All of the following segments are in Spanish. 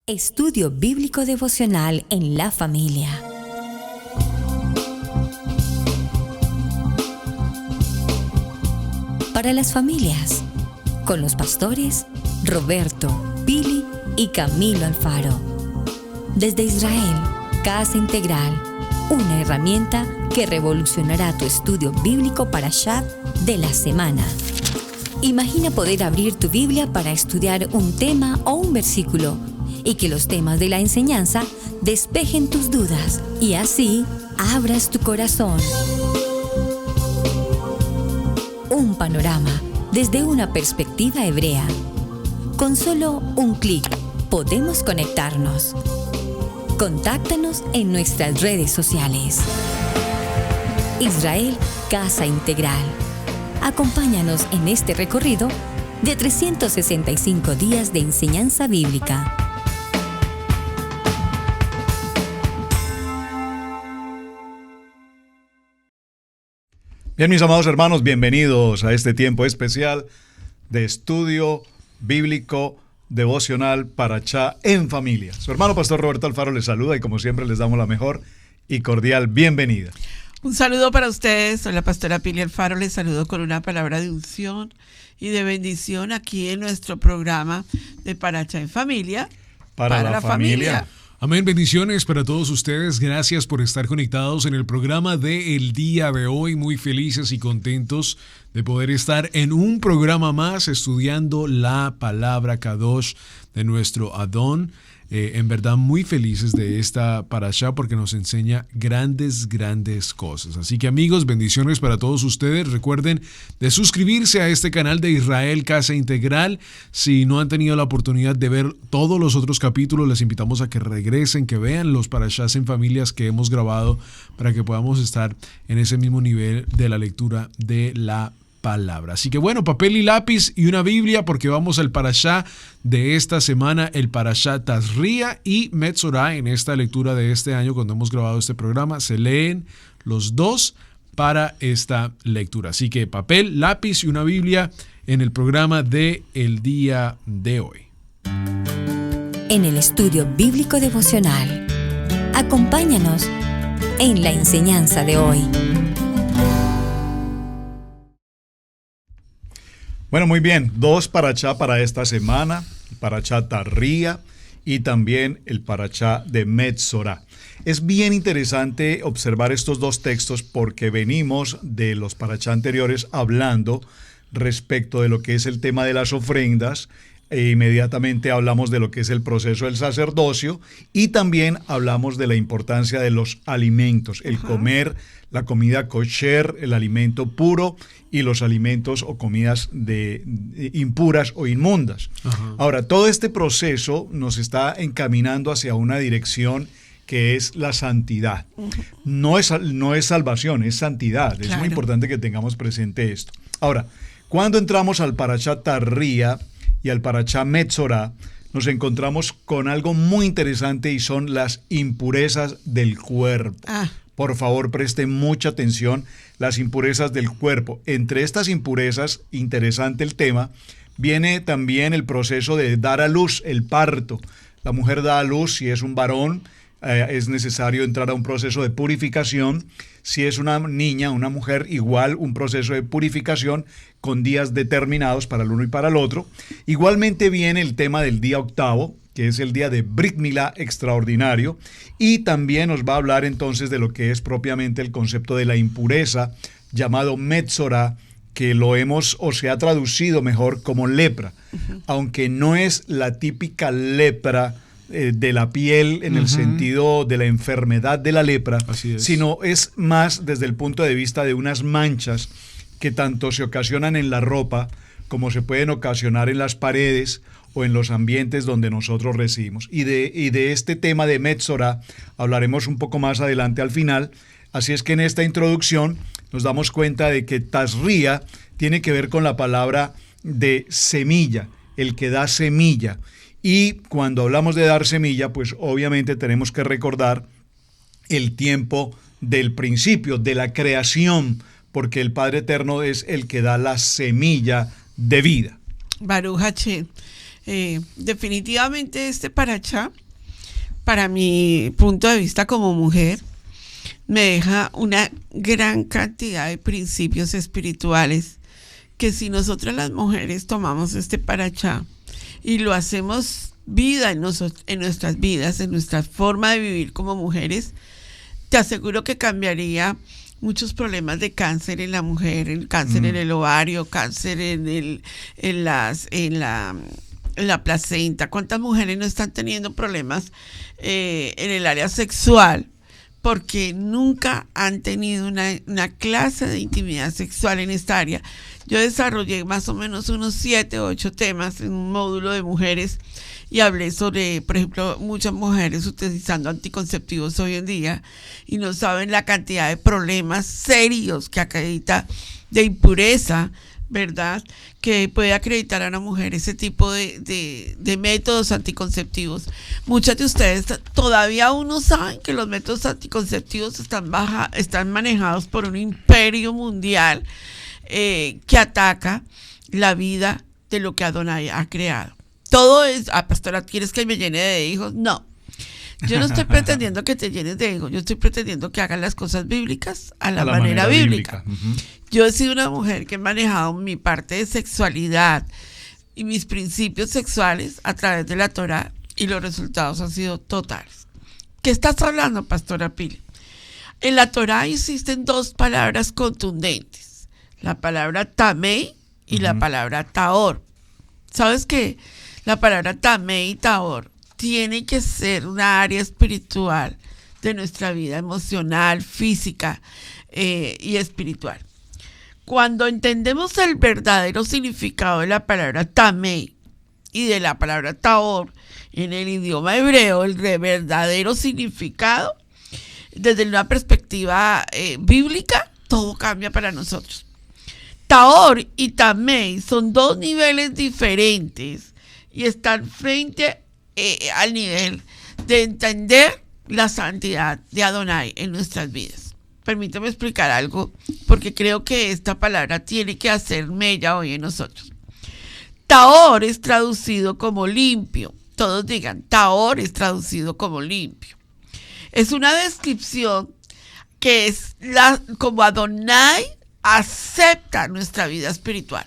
Estudio Bíblico Devocional en la familia. Para las familias, con los pastores Roberto, Pili y Camilo Alfaro. Desde Israel, Casa Integral, una herramienta que revolucionará tu estudio bíblico Parashat de la semana. Imagina poder abrir tu Biblia para estudiar un tema o un versículo y que los temas de la enseñanza despejen tus dudas y así abras tu corazón. Un panorama desde una perspectiva hebrea. Con solo un clic podemos conectarnos. Contáctanos en nuestras redes sociales. Israel Casa Integral. Acompáñanos en este recorrido de 365 días de enseñanza bíblica. Bien, mis amados hermanos, bienvenidos a este tiempo especial de estudio bíblico devocional Parashá en familia. Su hermano pastor Roberto Alfaro les saluda y como siempre les damos la mejor y cordial bienvenida. Un saludo para ustedes, soy la pastora Pili Alfaro, les saludo con una palabra de unción y de bendición aquí en nuestro programa de Parashá en familia. Para la familia. Amén, bendiciones para todos ustedes, gracias por estar conectados en el programa del día de hoy, muy felices y contentos de poder estar en un programa más estudiando la palabra Kadosh de nuestro Adón. En verdad muy felices de esta parashá porque nos enseña grandes cosas. Así que amigos, bendiciones para todos ustedes. Recuerden de suscribirse a este canal de Israel Casa Integral. Si no han tenido la oportunidad de ver todos los otros capítulos, les invitamos a que regresen, que vean los parashás en familias que hemos grabado para que podamos estar en ese mismo nivel de la lectura de la palabra. Así que bueno, papel y lápiz y una Biblia porque vamos al parashá de esta semana, el parashá Tazria y Metzorah. En esta lectura de este año, cuando hemos grabado este programa, se leen los dos para esta lectura. Así que papel, lápiz y una Biblia en el programa de el día de hoy. En el estudio bíblico devocional, acompáñanos en la enseñanza de hoy. Bueno, muy bien, dos parashá para esta semana, el parashá Tazria y también el parashá de Metzorah. Es bien interesante observar estos dos textos porque venimos de los parashá anteriores hablando respecto de lo que es el tema de las ofrendas e inmediatamente hablamos de lo que es el proceso del sacerdocio y también hablamos de la importancia de los alimentos, el comer la comida kosher, el alimento puro y los alimentos o comidas impuras o inmundas. Ahora, todo este proceso nos está encaminando hacia una dirección que es la santidad. No es salvación, es santidad. Claro. Es muy importante que tengamos presente esto. Ahora, cuando entramos al parashá Tazria y al parashá Metzorah, nos encontramos con algo muy interesante y son las impurezas del cuerpo. Por favor, presten mucha atención, las impurezas del cuerpo. Entre estas impurezas, interesante el tema, viene también el proceso de dar a luz, el parto. La mujer da a luz, si es un varón, es necesario entrar a un proceso de purificación. Si es una niña, una mujer, igual un proceso de purificación con días determinados para el uno y para el otro. Igualmente viene el tema del día octavo, que es el día de Brit Milá extraordinario, y también nos va a hablar entonces de lo que es propiamente el concepto de la impureza, llamado Metzorah, que lo se ha traducido mejor como lepra, aunque no es la típica lepra de la piel en el sentido de la enfermedad de la lepra, sino es más desde el punto de vista de unas manchas que tanto se ocasionan en la ropa como se pueden ocasionar en las paredes o en los ambientes donde nosotros residimos. Y de este tema de Metzorah hablaremos un poco más adelante al final. Así es que en esta introducción nos damos cuenta de que Tazria tiene que ver con la palabra de semilla, el que da semilla. Y cuando hablamos de dar semilla, pues obviamente tenemos que recordar el tiempo del principio, de la creación, porque el Padre Eterno es el que da la semilla de vida. Baruch Hashem. Definitivamente este parachá, para mi punto de vista como mujer, me deja una gran cantidad de principios espirituales que si nosotras las mujeres tomamos este parachá y lo hacemos vida en nuestras vidas, en nuestra forma de vivir como mujeres, te aseguro que cambiaría muchos problemas de cáncer en la mujer, el cáncer en el ovario, cáncer en la placenta. ¿Cuántas mujeres no están teniendo problemas en el área sexual? Porque nunca han tenido una clase de intimidad sexual en esta área. Yo desarrollé más o menos unos 7 o 8 temas en un módulo de mujeres y hablé sobre, por ejemplo, muchas mujeres utilizando anticonceptivos hoy en día y no saben la cantidad de problemas serios que acredita de impureza, ¿verdad? Que puede acreditar a una mujer ese tipo de métodos anticonceptivos. Muchas de ustedes todavía aún no saben que los métodos anticonceptivos están manejados por un imperio mundial que ataca la vida de lo que Adonai ha creado. Todo es, pastora, ¿quieres que me llene de hijos? No. Yo no estoy pretendiendo que te llenes de hijos, yo estoy pretendiendo que hagas las cosas bíblicas a la manera bíblica. Uh-huh. Yo he sido una mujer que he manejado mi parte de sexualidad y mis principios sexuales a través de la Torá y los resultados han sido totales. ¿Qué estás hablando, pastora Pili? En la Torá existen 2 palabras contundentes, la palabra tamei y la palabra taor. ¿Sabes qué? La palabra tamei y taor tiene que ser una área espiritual de nuestra vida emocional, física y espiritual. Cuando entendemos el verdadero significado de la palabra tamei y de la palabra taor en el idioma hebreo, el verdadero significado, desde una perspectiva bíblica, todo cambia para nosotros. Taor y tamei son 2 niveles diferentes y están frente al nivel de entender la santidad de Adonai en nuestras vidas. Permítame explicar algo, porque creo que esta palabra tiene que hacer mella hoy en nosotros. Taor es traducido como limpio. Todos digan, Taor es traducido como limpio. Es una descripción que es como Adonai acepta nuestra vida espiritual.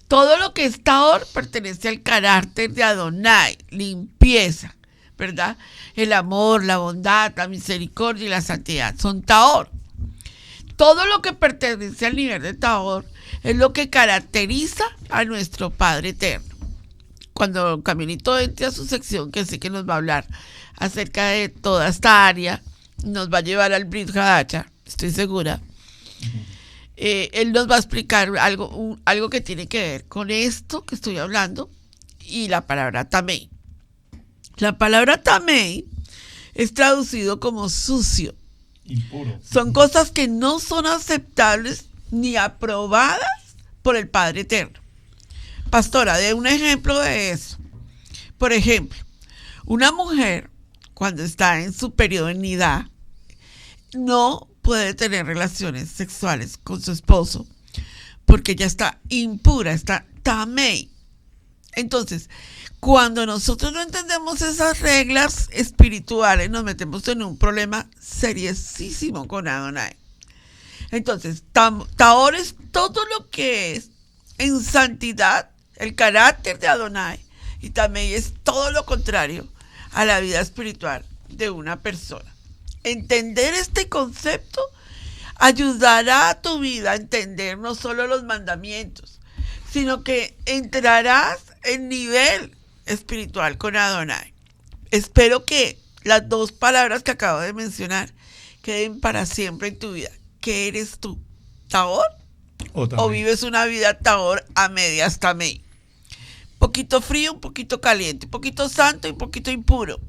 Todo lo que es Taor pertenece al carácter de Adonai, limpieza, ¿verdad? El amor, la bondad, la misericordia y la santidad son Taor. Todo lo que pertenece al nivel de Taor es lo que caracteriza a nuestro Padre Eterno. Cuando Camilito entre a su sección, que sé que nos va a hablar acerca de toda esta área, nos va a llevar al Brit Hadacha, estoy segura. Él nos va a explicar algo que tiene que ver con esto que estoy hablando y la palabra tamei. La palabra tamei es traducido como sucio. Impuro. Son cosas que no son aceptables ni aprobadas por el Padre Eterno. Pastora, dé un ejemplo de eso. Por ejemplo, una mujer cuando está en su periodo de nidá no puede tener relaciones sexuales con su esposo porque ella está impura, está tamei. Entonces, cuando nosotros no entendemos esas reglas espirituales, nos metemos en un problema seriosísimo con Adonai. Entonces, Taor es todo lo que es en santidad, el carácter de Adonai, y también es todo lo contrario a la vida espiritual de una persona. Entender este concepto ayudará a tu vida a entender no solo los mandamientos, sino que entrarás en nivel espiritual con Adonai. Espero que las 2 palabras que acabo de mencionar queden para siempre en tu vida. ¿Qué eres tú? ¿Taor? ¿O vives una vida Taor a medias tamei? Un poquito frío, un poquito caliente, un poquito santo y un poquito impuro.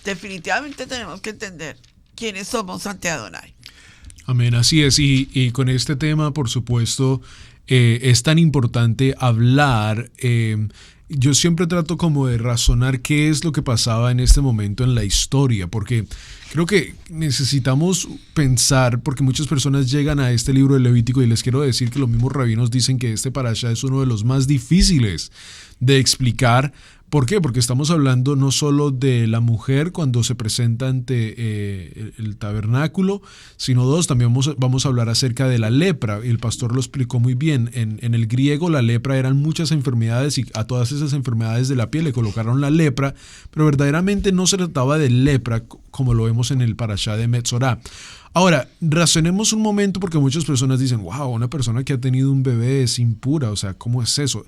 Definitivamente tenemos que entender quiénes somos ante Adonai. Amén, así es. Y con este tema, por supuesto, es tan importante hablar yo siempre trato como de razonar qué es lo que pasaba en este momento en la historia, porque creo que necesitamos pensar, porque muchas personas llegan a este libro de Levítico y les quiero decir que los mismos rabinos dicen que este parashá es uno de los más difíciles de explicar. ¿Por qué? Porque estamos hablando no solo de la mujer cuando se presenta ante el tabernáculo, sino también vamos a hablar acerca de la lepra. El pastor lo explicó muy bien. En el griego la lepra eran muchas enfermedades y a todas esas enfermedades de la piel le colocaron la lepra, pero verdaderamente no se trataba de lepra como lo vemos en el parashá de Metzorá. Ahora, razonemos un momento porque muchas personas dicen, wow, una persona que ha tenido un bebé es impura, o sea, ¿cómo es eso?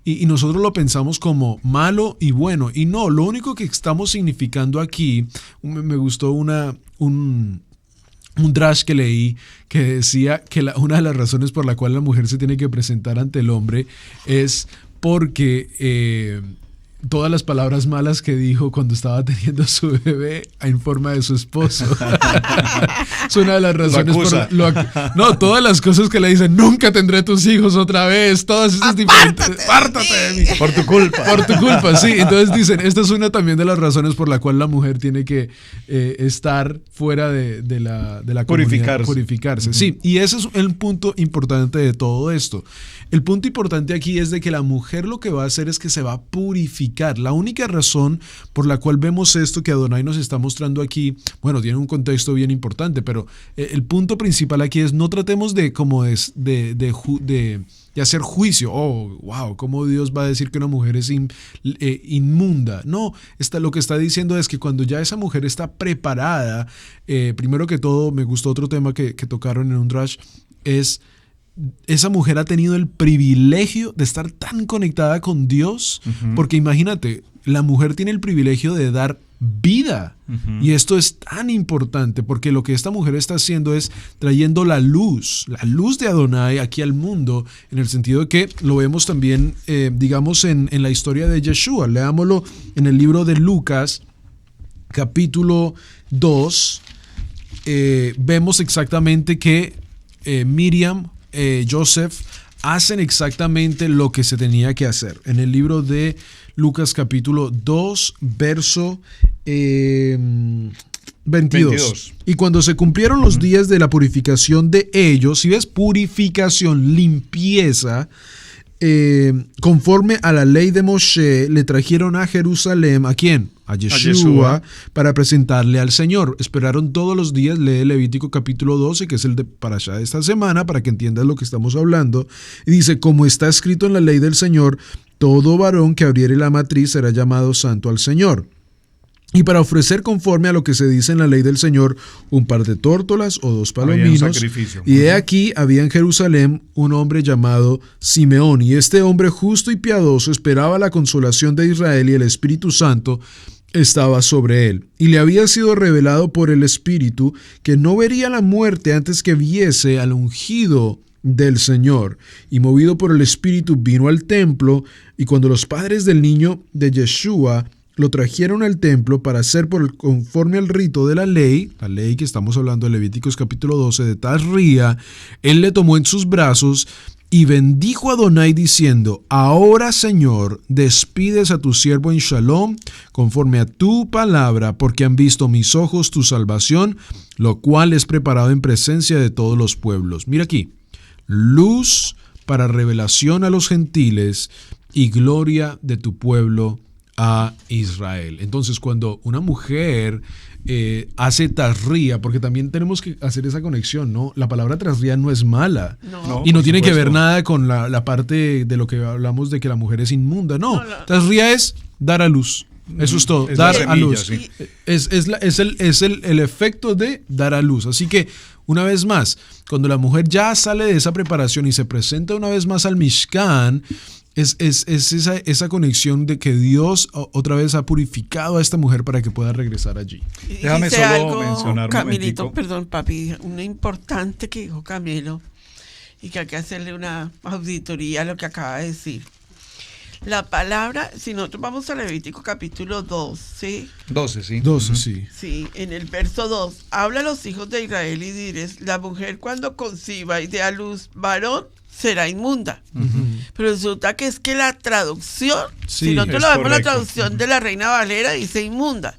Y nosotros lo pensamos como malo y bueno, y no, lo único que estamos significando aquí, me gustó un drash que leí que decía que una de las razones por la cual la mujer se tiene que presentar ante el hombre es porque todas las palabras malas que dijo cuando estaba teniendo a su bebé en forma de su esposo. Es una de las razones todas las cosas que le dicen, nunca tendré tus hijos otra vez, todas estas diferentes. Apártate de mí. Por tu culpa. Por tu culpa, sí. Entonces dicen, esta es una también de las razones por la cual la mujer tiene que estar fuera de la comunidad. Purificarse. Uh-huh. Sí, y ese es el punto importante de todo esto. El punto importante aquí es de que la mujer lo que va a hacer es que se va a purificar. La única razón por la cual vemos esto que Adonai nos está mostrando aquí, bueno, tiene un contexto bien importante, pero el punto principal aquí es no tratemos de hacer juicio. Oh, wow, ¿cómo Dios va a decir que una mujer es inmunda? No, lo que está diciendo es que cuando ya esa mujer está preparada, primero que todo, me gustó otro tema que tocaron en un drash, es esa mujer ha tenido el privilegio de estar tan conectada con Dios, uh-huh. Porque imagínate, la mujer tiene el privilegio de dar vida, uh-huh. Y esto es tan importante porque lo que esta mujer está haciendo es trayendo la luz de Adonai aquí al mundo, en el sentido de que lo vemos también, digamos, en la historia de Yeshua. Leámoslo en el libro de Lucas, capítulo 2, vemos exactamente que Miriam, Joseph hacen exactamente lo que se tenía que hacer. En el libro de Lucas capítulo 2, verso 22. Y cuando se cumplieron los días de la purificación de ellos, si ves, purificación, limpieza, conforme a la ley de Moshe, le trajeron a Jerusalén, ¿a quién? A Yeshua, para presentarle al Señor. Esperaron todos los días, lee Levítico capítulo 12, que es el de parashá de esta semana, para que entiendas lo que estamos hablando. Y dice, como está escrito en la ley del Señor, todo varón que abriere la matriz será llamado santo al Señor. Y para ofrecer conforme a lo que se dice en la ley del Señor, un par de tórtolas o 2 palominos. Y he aquí había en Jerusalén un hombre llamado Simeón, y este hombre justo y piadoso esperaba la consolación de Israel, y el Espíritu Santo estaba sobre él. Y le había sido revelado por el Espíritu que no vería la muerte antes que viese al ungido del Señor. Y movido por el Espíritu vino al templo, y cuando los padres del niño de Yeshua lo trajeron al templo para hacer conforme al rito de la ley que estamos hablando de Levíticos capítulo 12, de Tazría, él le tomó en sus brazos y bendijo a Adonai diciendo, ahora Señor, despides a tu siervo en Shalom, conforme a tu palabra, porque han visto mis ojos tu salvación, lo cual es preparado en presencia de todos los pueblos. Mira aquí, luz para revelación a los gentiles y gloria de tu pueblo a Israel. Entonces, cuando una mujer hace tazría, porque también tenemos que hacer esa conexión, ¿no? La palabra tazría no es mala, y no tiene que ver nada con la parte de lo que hablamos de que la mujer es inmunda. No, tazría es dar a luz. Eso es todo, dar a luz. Sí. Es el efecto de dar a luz. Así que, una vez más, cuando la mujer ya sale de esa preparación y se presenta una vez más al Mishkan, es esa conexión de que Dios otra vez ha purificado a esta mujer para que pueda regresar allí. Déjame solo mencionar un Camilito, momentico. perdón, papi, una importante que dijo Camilo y que hay que hacerle una auditoría a lo que acaba de decir. La palabra, si nosotros vamos a Levítico capítulo 2, ¿sí? 12, sí. 12, sí. Sí, en el verso 2, habla a los hijos de Israel y diles, la mujer cuando conciba y dé a luz varón, será inmunda. Uh-huh. Pero resulta que es que la traducción, Sí, si nosotros es lo vemos la correcto. traducción de la Reina Valera, dice inmunda.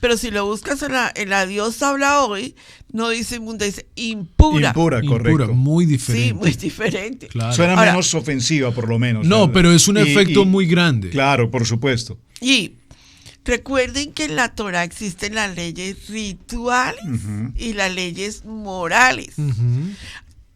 Pero si lo buscas en la Dios habla hoy, no dice inmunda, dice impura. Impura, Impura, correcto. muy Sí, diferente. muy diferente. Claro. Suena Ahora- menos ofensiva, por lo menos. No, ¿verdad? pero es un Y- efecto y- muy grande. Claro, por supuesto. Y recuerden que en la Torah existen las leyes rituales y las leyes morales. Ujú.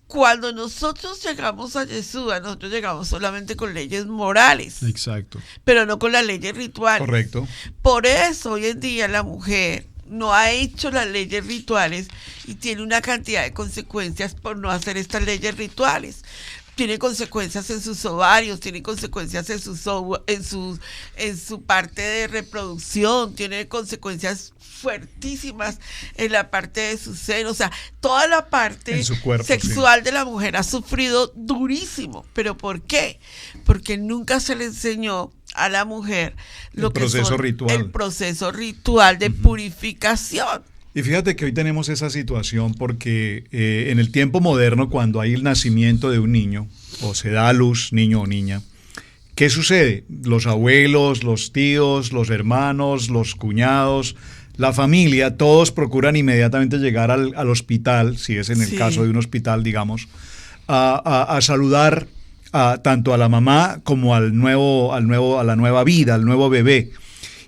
Cuando nosotros llegamos a Yeshua, nosotros llegamos solamente con leyes morales, Exacto. pero no con las leyes rituales. Correcto. Por eso hoy en día la mujer no ha hecho las leyes rituales y tiene una cantidad de consecuencias por no hacer estas leyes rituales. Tiene consecuencias en sus ovarios, tiene consecuencias en su parte de reproducción, tiene consecuencias fuertísimas en la parte de su seno, o sea, toda la parte En su cuerpo, sexual de la mujer ha sufrido durísimo. ¿Pero por qué? Porque nunca se le enseñó a la mujer lo El que proceso son ritual. el proceso ritual de purificación. Y fíjate que hoy tenemos esa situación porque en el tiempo moderno, cuando hay el nacimiento de un niño, o se da a luz, niño o niña, ¿qué sucede? Los abuelos, los tíos, los hermanos, los cuñados, la familia, todos procuran inmediatamente llegar al hospital, si es en el Sí. caso de un hospital, digamos, a saludar tanto a la mamá como a la nueva vida, al nuevo bebé.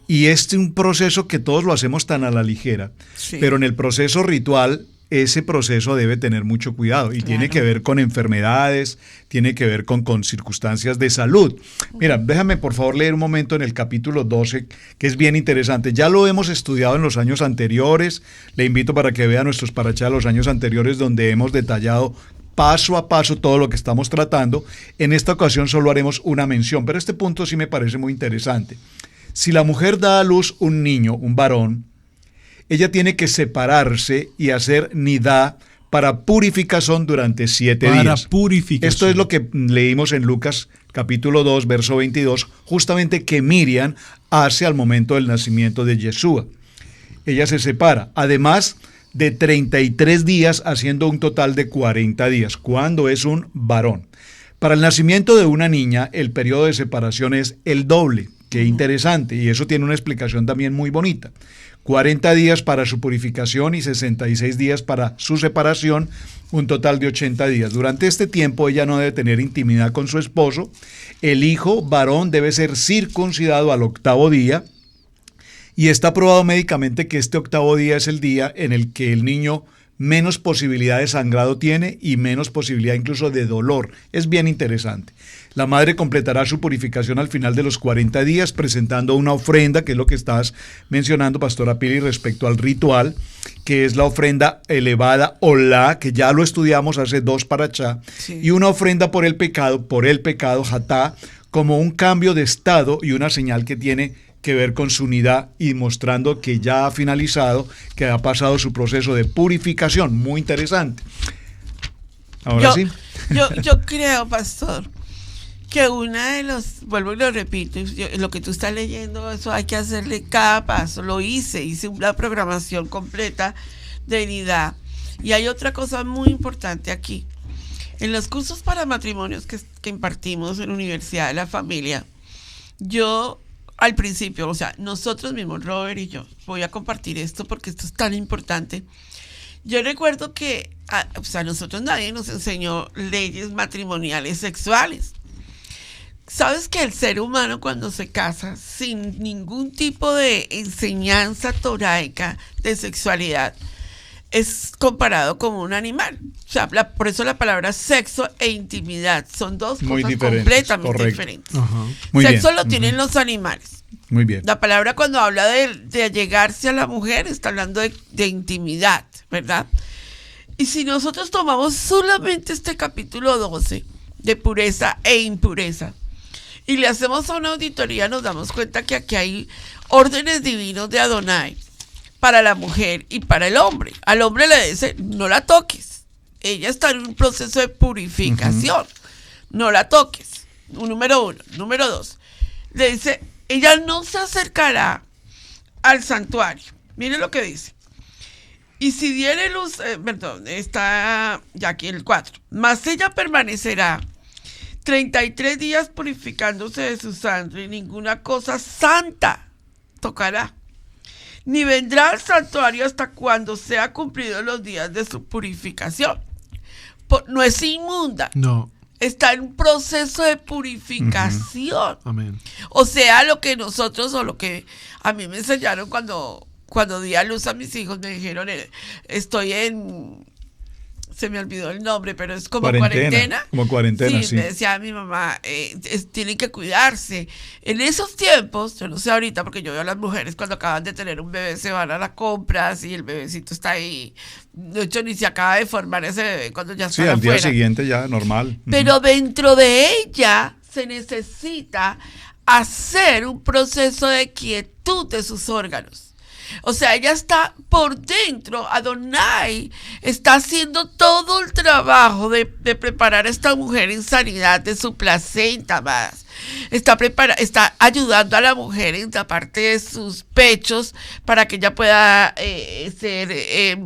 Y este es un proceso que todos lo hacemos tan a la ligera, Sí. pero en el proceso ritual ese proceso debe tener mucho cuidado y tiene que ver con enfermedades, tiene que ver con circunstancias de salud. Mira, déjame por favor leer un momento en el capítulo 12, que es bien interesante. Ya lo hemos estudiado en los años anteriores. Le invito para que vea nuestros parachá de los años anteriores, donde hemos detallado paso a paso todo lo que estamos tratando. En esta ocasión solo haremos una mención, pero este punto sí me parece muy interesante. Si la mujer da a luz un niño, un varón, ella tiene que separarse y hacer nidá para purificación durante 7 días. Para purificación. Esto es lo que leímos en Lucas capítulo 2, verso 22, justamente que Miriam hace al momento del nacimiento de Yeshua. Ella se separa, además de 33 días, haciendo un total de 40 días, cuando es un varón. Para el nacimiento de una niña, el periodo de separación es el doble. Qué interesante, y eso tiene una explicación también muy bonita. 40 días para su purificación y 66 días para su separación, un total de 80 días. Durante este tiempo ella no debe tener intimidad con su esposo. El hijo varón debe ser circuncidado al 8º día, y está probado médicamente que este 8º día es el día en el que el niño menos posibilidad de sangrado tiene y menos posibilidad incluso de dolor. Es bien interesante. La madre completará su purificación al final de los 40 días presentando una ofrenda, que es lo que estás mencionando, Pastora Pili, respecto al ritual, que es la ofrenda elevada Olá, que ya lo estudiamos hace 2 parachá, Sí. y una ofrenda por el pecado, Hatá, como un cambio de estado y una señal que tiene que ver con su unidad y mostrando que ya ha finalizado, que ha pasado su proceso de purificación. Muy interesante. Ahora sí. Yo creo, pastor, que una de los, vuelvo y lo repito, lo que tú estás leyendo, eso hay que hacerle cada paso. Lo hice una programación completa de unidad. Y hay otra cosa muy importante aquí. En los cursos para matrimonios que impartimos en la Universidad de la Familia, yo al principio, o sea, nosotros mismos, Robert y yo, voy a compartir esto porque esto es tan importante. Yo recuerdo que, o sea, nosotros nadie nos enseñó leyes matrimoniales sexuales. ¿Sabes que el ser humano cuando se casa sin ningún tipo de enseñanza toraica de sexualidad es comparado como un animal? O sea, por eso la palabra sexo e intimidad son dos Muy cosas diferentes, completamente correcto. diferentes. Ajá. Muy Sexo bien. lo tienen los animales. Muy bien. La palabra cuando habla de allegarse a la mujer está hablando de intimidad, ¿verdad? Y si nosotros tomamos solamente este capítulo 12 de pureza e impureza y le hacemos una auditoría, nos damos cuenta que aquí hay órdenes divinos de Adonai para la mujer y para el hombre. Al hombre le dice, no la toques. Ella está en un proceso de purificación. No la toques. Número 1. Número 2. Le dice, ella no se acercará al santuario. Mire lo que dice. Y si diere luz, está ya aquí el 4. Mas ella permanecerá 33 días purificándose de su sangre, y ninguna cosa santa tocará, ni vendrá al santuario hasta cuando sea cumplidos los días de su purificación. No es inmunda. No. Está en un proceso de purificación. Amén. O sea, lo que nosotros, o lo que a mí me enseñaron cuando di a luz a mis hijos, me dijeron, estoy en... Se me olvidó el nombre, pero es como cuarentena. Como cuarentena, sí. Me decía mi mamá, tienen que cuidarse. En esos tiempos, yo no sé ahorita, porque yo veo a las mujeres cuando acaban de tener un bebé, se van a las compras y el bebecito está ahí. De hecho, ni se acaba de formar ese bebé cuando ya está afuera. Sí, al día siguiente ya normal. Pero dentro de ella se necesita hacer un proceso de quietud de sus órganos. O sea, ella está por dentro, Adonai está haciendo todo el trabajo de preparar a esta mujer en sanidad de su placenta, más. Está ayudando a la mujer en la parte de sus pechos para que ella pueda ser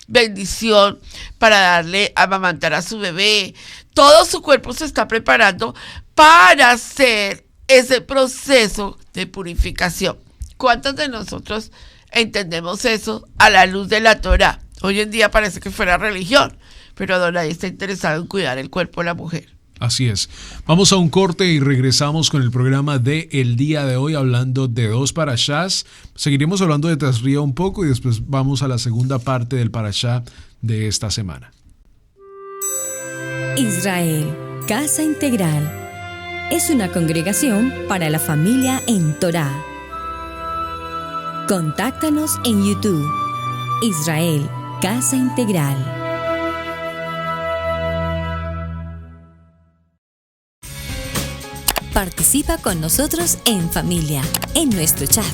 bendición para amamantar a su bebé. Todo su cuerpo se está preparando para hacer ese proceso de purificación. ¿Cuántos de nosotros entendemos eso a la luz de la Torá? Hoy en día parece que fuera religión, pero Adonai está interesado en cuidar el cuerpo de la mujer. Así es. Vamos a un corte y regresamos con el programa de el día de hoy, hablando de 2 parashás. Seguiremos hablando de Tazria un poco y después vamos a la segunda parte del parashá de esta semana. Israel, Casa Integral, es una congregación para la familia en Torá. Contáctanos en YouTube, Israel, Casa Integral. Participa con nosotros en familia, en nuestro chat.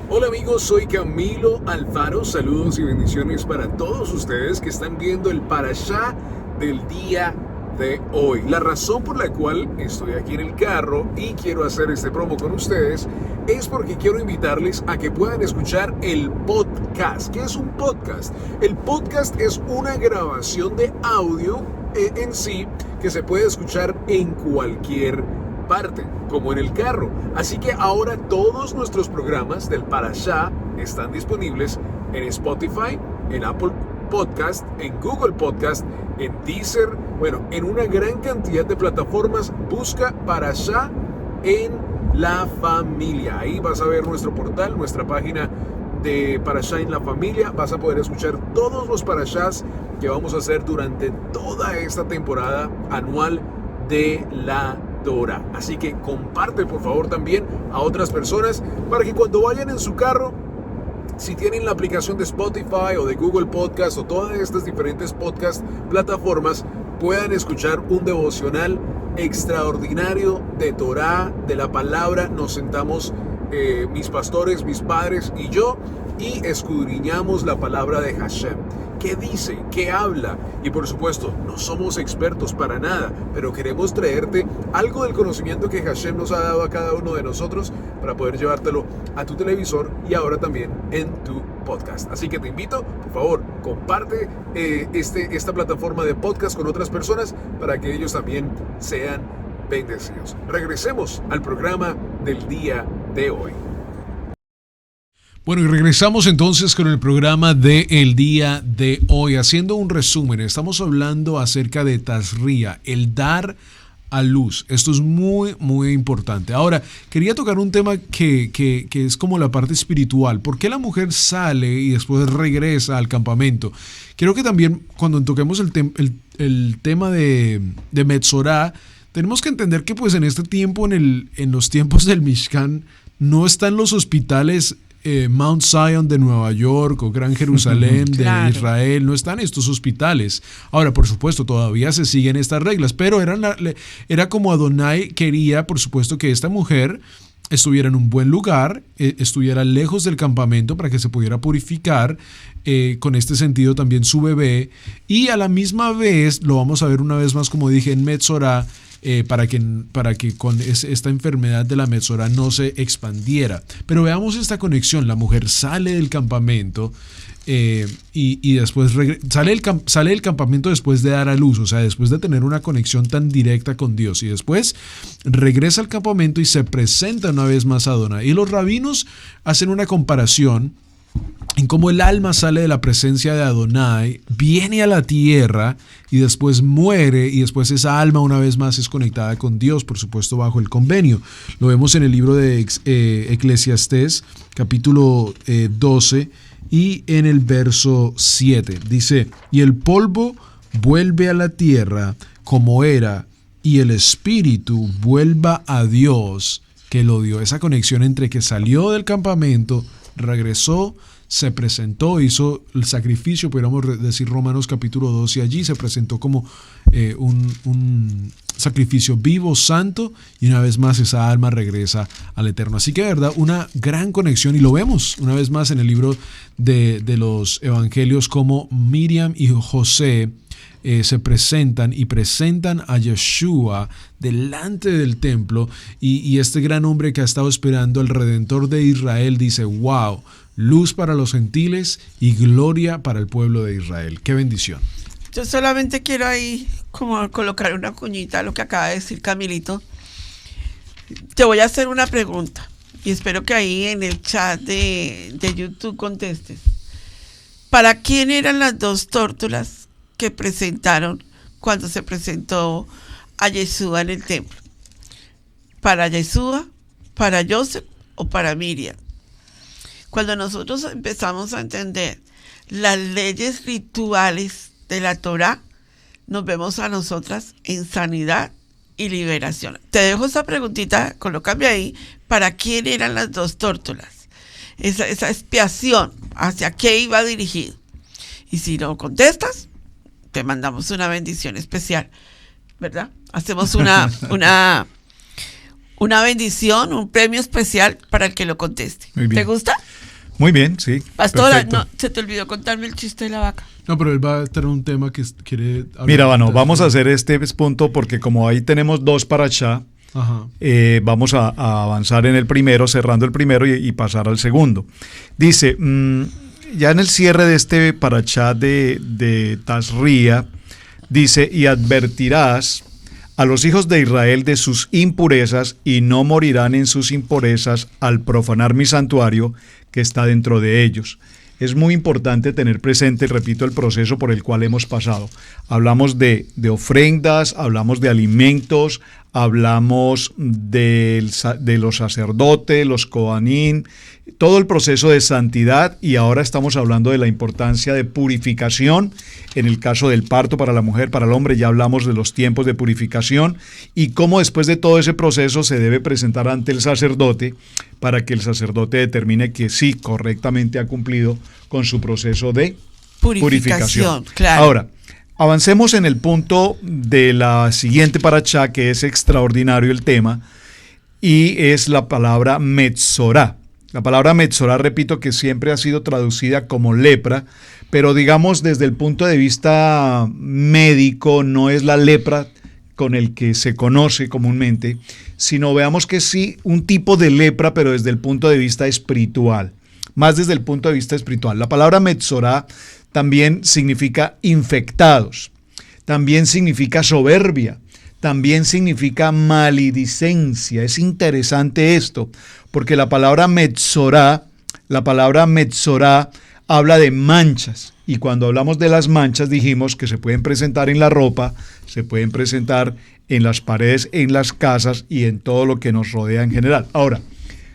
Hola amigos, soy Camilo Alfaro. Saludos y bendiciones para todos ustedes que están viendo el parashá del día de hoy. La razón por la cual estoy aquí en el carro y quiero hacer este promo con ustedes es porque quiero invitarles a que puedan escuchar el podcast. ¿Qué es un podcast? El podcast es una grabación de audio en sí que se puede escuchar en cualquier parte, como en el carro. Así que ahora todos nuestros programas del Parashá están disponibles en Spotify, en Apple Podcast, en Google Podcast, en Deezer, en una gran cantidad de plataformas. Busca Parashá en la familia. Ahí vas a ver nuestro portal, nuestra página de Parashá en la familia. Vas a poder escuchar todos los parashás que vamos a hacer durante toda esta temporada anual de la Torah. Así que comparte por favor también a otras personas para que cuando vayan en su carro, si tienen la aplicación de Spotify o de Google Podcast o todas estas diferentes podcast plataformas, puedan escuchar un devocional extraordinario de Torah, de la palabra. Nos sentamos mis pastores, mis padres y yo, y escudriñamos la palabra de Hashem. ¿Qué dice? ¿Qué habla? Y por supuesto, no somos expertos para nada, pero queremos traerte algo del conocimiento que Hashem nos ha dado a cada uno de nosotros para poder llevártelo a tu televisor y ahora también en tu podcast. Así que te invito, por favor, comparte esta plataforma de podcast con otras personas para que ellos también sean bendecidos. Regresemos al programa del día de hoy. Bueno, y regresamos entonces con el programa de el día de hoy. Haciendo un resumen, estamos hablando acerca de Tazria, el dar a luz. Esto es muy, muy importante. Ahora, quería tocar un tema que es como la parte espiritual. ¿Por qué la mujer sale y después regresa al campamento? Creo que también cuando toquemos el tema de Metzorá, tenemos que entender que pues en este tiempo, en los tiempos del Mishkan, no están los hospitales Mount Zion de Nueva York o Gran Jerusalén de Claro. Israel, no están estos hospitales. Ahora, por supuesto, todavía se siguen estas reglas, pero era como Adonai quería, por supuesto, que esta mujer estuviera en un buen lugar, estuviera lejos del campamento para que se pudiera purificar, con este sentido también su bebé, y a la misma vez, lo vamos a ver una vez más como dije en Metzorá, para que con esta enfermedad de la Metzora no se expandiera. Pero veamos esta conexión. La mujer sale del campamento y después sale del campamento después de dar a luz, o sea, después de tener una conexión tan directa con Dios, y después regresa al campamento y se presenta una vez más a Adonai. Y los rabinos hacen una comparación en cómo el alma sale de la presencia de Adonai, viene a la tierra y después muere, y después esa alma una vez más es conectada con Dios, por supuesto bajo el convenio. Lo vemos en el libro de Eclesiastés, capítulo 12, y en el verso 7. Dice: y el polvo vuelve a la tierra como era, y el espíritu vuelva a Dios que lo dio. Esa conexión entre que salió del campamento, regresó, se presentó, hizo el sacrificio, podríamos decir Romanos capítulo 12, y allí se presentó como un sacrificio vivo, santo, y una vez más esa alma regresa al Eterno. Así que de verdad, una gran conexión, y lo vemos una vez más en el libro de los evangelios, como Miriam y José se presentan a Yeshua delante del templo, y este gran hombre que ha estado esperando al Redentor de Israel dice: wow, luz para los gentiles y gloria para el pueblo de Israel. ¡Qué bendición! Yo solamente quiero ahí como colocar una cuñita a lo que acaba de decir Camilito. Te voy a hacer una pregunta y espero que ahí en el chat de YouTube contestes. ¿Para quién eran las dos tórtolas que presentaron cuando se presentó a Yeshua en el templo? ¿Para Yeshua, para Joseph o para Miriam? Cuando nosotros empezamos a entender las leyes rituales de la Torá, nos vemos a nosotras en sanidad y liberación. Te dejo esa preguntita, colócame ahí, ¿para quién eran las dos tórtolas? Esa expiación, ¿hacia qué iba dirigido? Y si no contestas, te mandamos una bendición especial, ¿verdad? Hacemos una bendición, un premio especial para el que lo conteste. ¿Te gusta? Muy bien, sí. Pastora, no, se te olvidó contarme el chiste de la vaca. No, pero él va a tener un tema que quiere hablar. Mira, bueno, vamos a hacer este punto porque como ahí tenemos dos parashá, vamos a avanzar en el primero, cerrando el primero y pasar al segundo. Dice, ya en el cierre de este parashá de Tazria, dice: y advertirás a los hijos de Israel de sus impurezas, y no morirán en sus impurezas al profanar mi santuario que está dentro de ellos. Es muy importante tener presente, repito, el proceso por el cual hemos pasado. Hablamos de ofrendas, hablamos de alimentos, hablamos de los sacerdotes, los cohanim, todo el proceso de santidad, y ahora estamos hablando de la importancia de purificación. En el caso del parto para la mujer, para el hombre, ya hablamos de los tiempos de purificación y cómo después de todo ese proceso se debe presentar ante el sacerdote para que el sacerdote determine que sí, correctamente ha cumplido con su proceso de purificación. Claro. Ahora, avancemos en el punto de la siguiente parashá, que es extraordinario el tema, y es la palabra Metzorá. La palabra Metzorá, repito, que siempre ha sido traducida como lepra, pero digamos desde el punto de vista médico no es la lepra con el que se conoce comúnmente, sino veamos que sí, un tipo de lepra, pero desde el punto de vista espiritual, más desde el punto de vista espiritual. La palabra Metzorá también significa infectados, también significa soberbia, también significa maledicencia. Es interesante esto, porque la palabra Metzorá habla de manchas, y cuando hablamos de las manchas dijimos que se pueden presentar en la ropa, se pueden presentar en las paredes, en las casas y en todo lo que nos rodea en general. Ahora,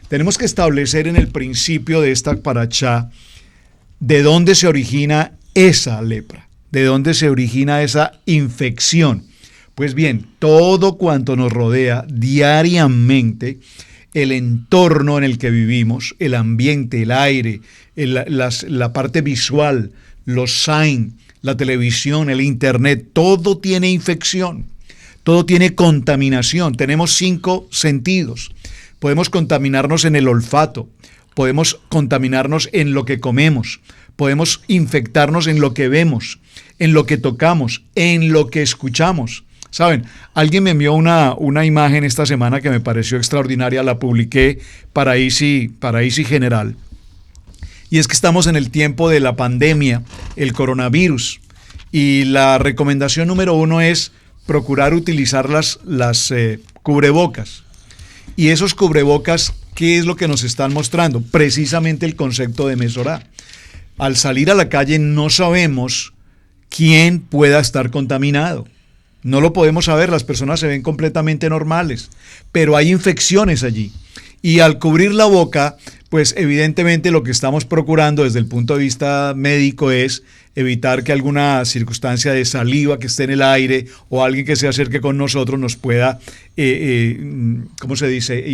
tenemos que establecer en el principio de esta parashá de dónde se origina esa lepra, de dónde se origina esa infección. Pues bien, todo cuanto nos rodea diariamente, el entorno en el que vivimos, el ambiente, el aire, la parte visual, los signs, la televisión, el internet, todo tiene infección, todo tiene contaminación. Tenemos 5 sentidos. Podemos contaminarnos en el olfato, podemos contaminarnos en lo que comemos, podemos infectarnos en lo que vemos, en lo que tocamos, en lo que escuchamos. Saben, alguien me envió una imagen esta semana que me pareció extraordinaria, la publiqué para Easy General. Y es que estamos en el tiempo de la pandemia, el coronavirus, y la recomendación número 1 es procurar utilizar las cubrebocas. Y esos cubrebocas, ¿qué es lo que nos están mostrando? Precisamente el concepto de Mesorá. Al salir a la calle no sabemos quién pueda estar contaminado. No lo podemos saber, las personas se ven completamente normales, pero hay infecciones allí. Y al cubrir la boca, pues evidentemente lo que estamos procurando desde el punto de vista médico es evitar que alguna circunstancia de saliva que esté en el aire o alguien que se acerque con nosotros nos pueda, ¿cómo se dice?,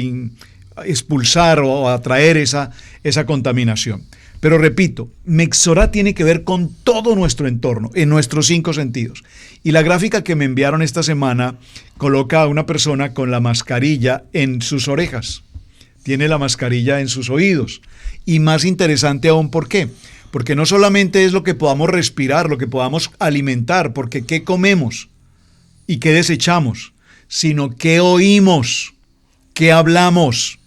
expulsar o atraer esa contaminación. Pero repito, Metzorá tiene que ver con todo nuestro entorno, en nuestros 5 sentidos. Y la gráfica que me enviaron esta semana coloca a una persona con la mascarilla en sus orejas. Tiene la mascarilla en sus oídos. Y más interesante aún, ¿por qué? Porque no solamente es lo que podamos respirar, lo que podamos alimentar, porque qué comemos y qué desechamos, sino qué oímos, qué hablamos,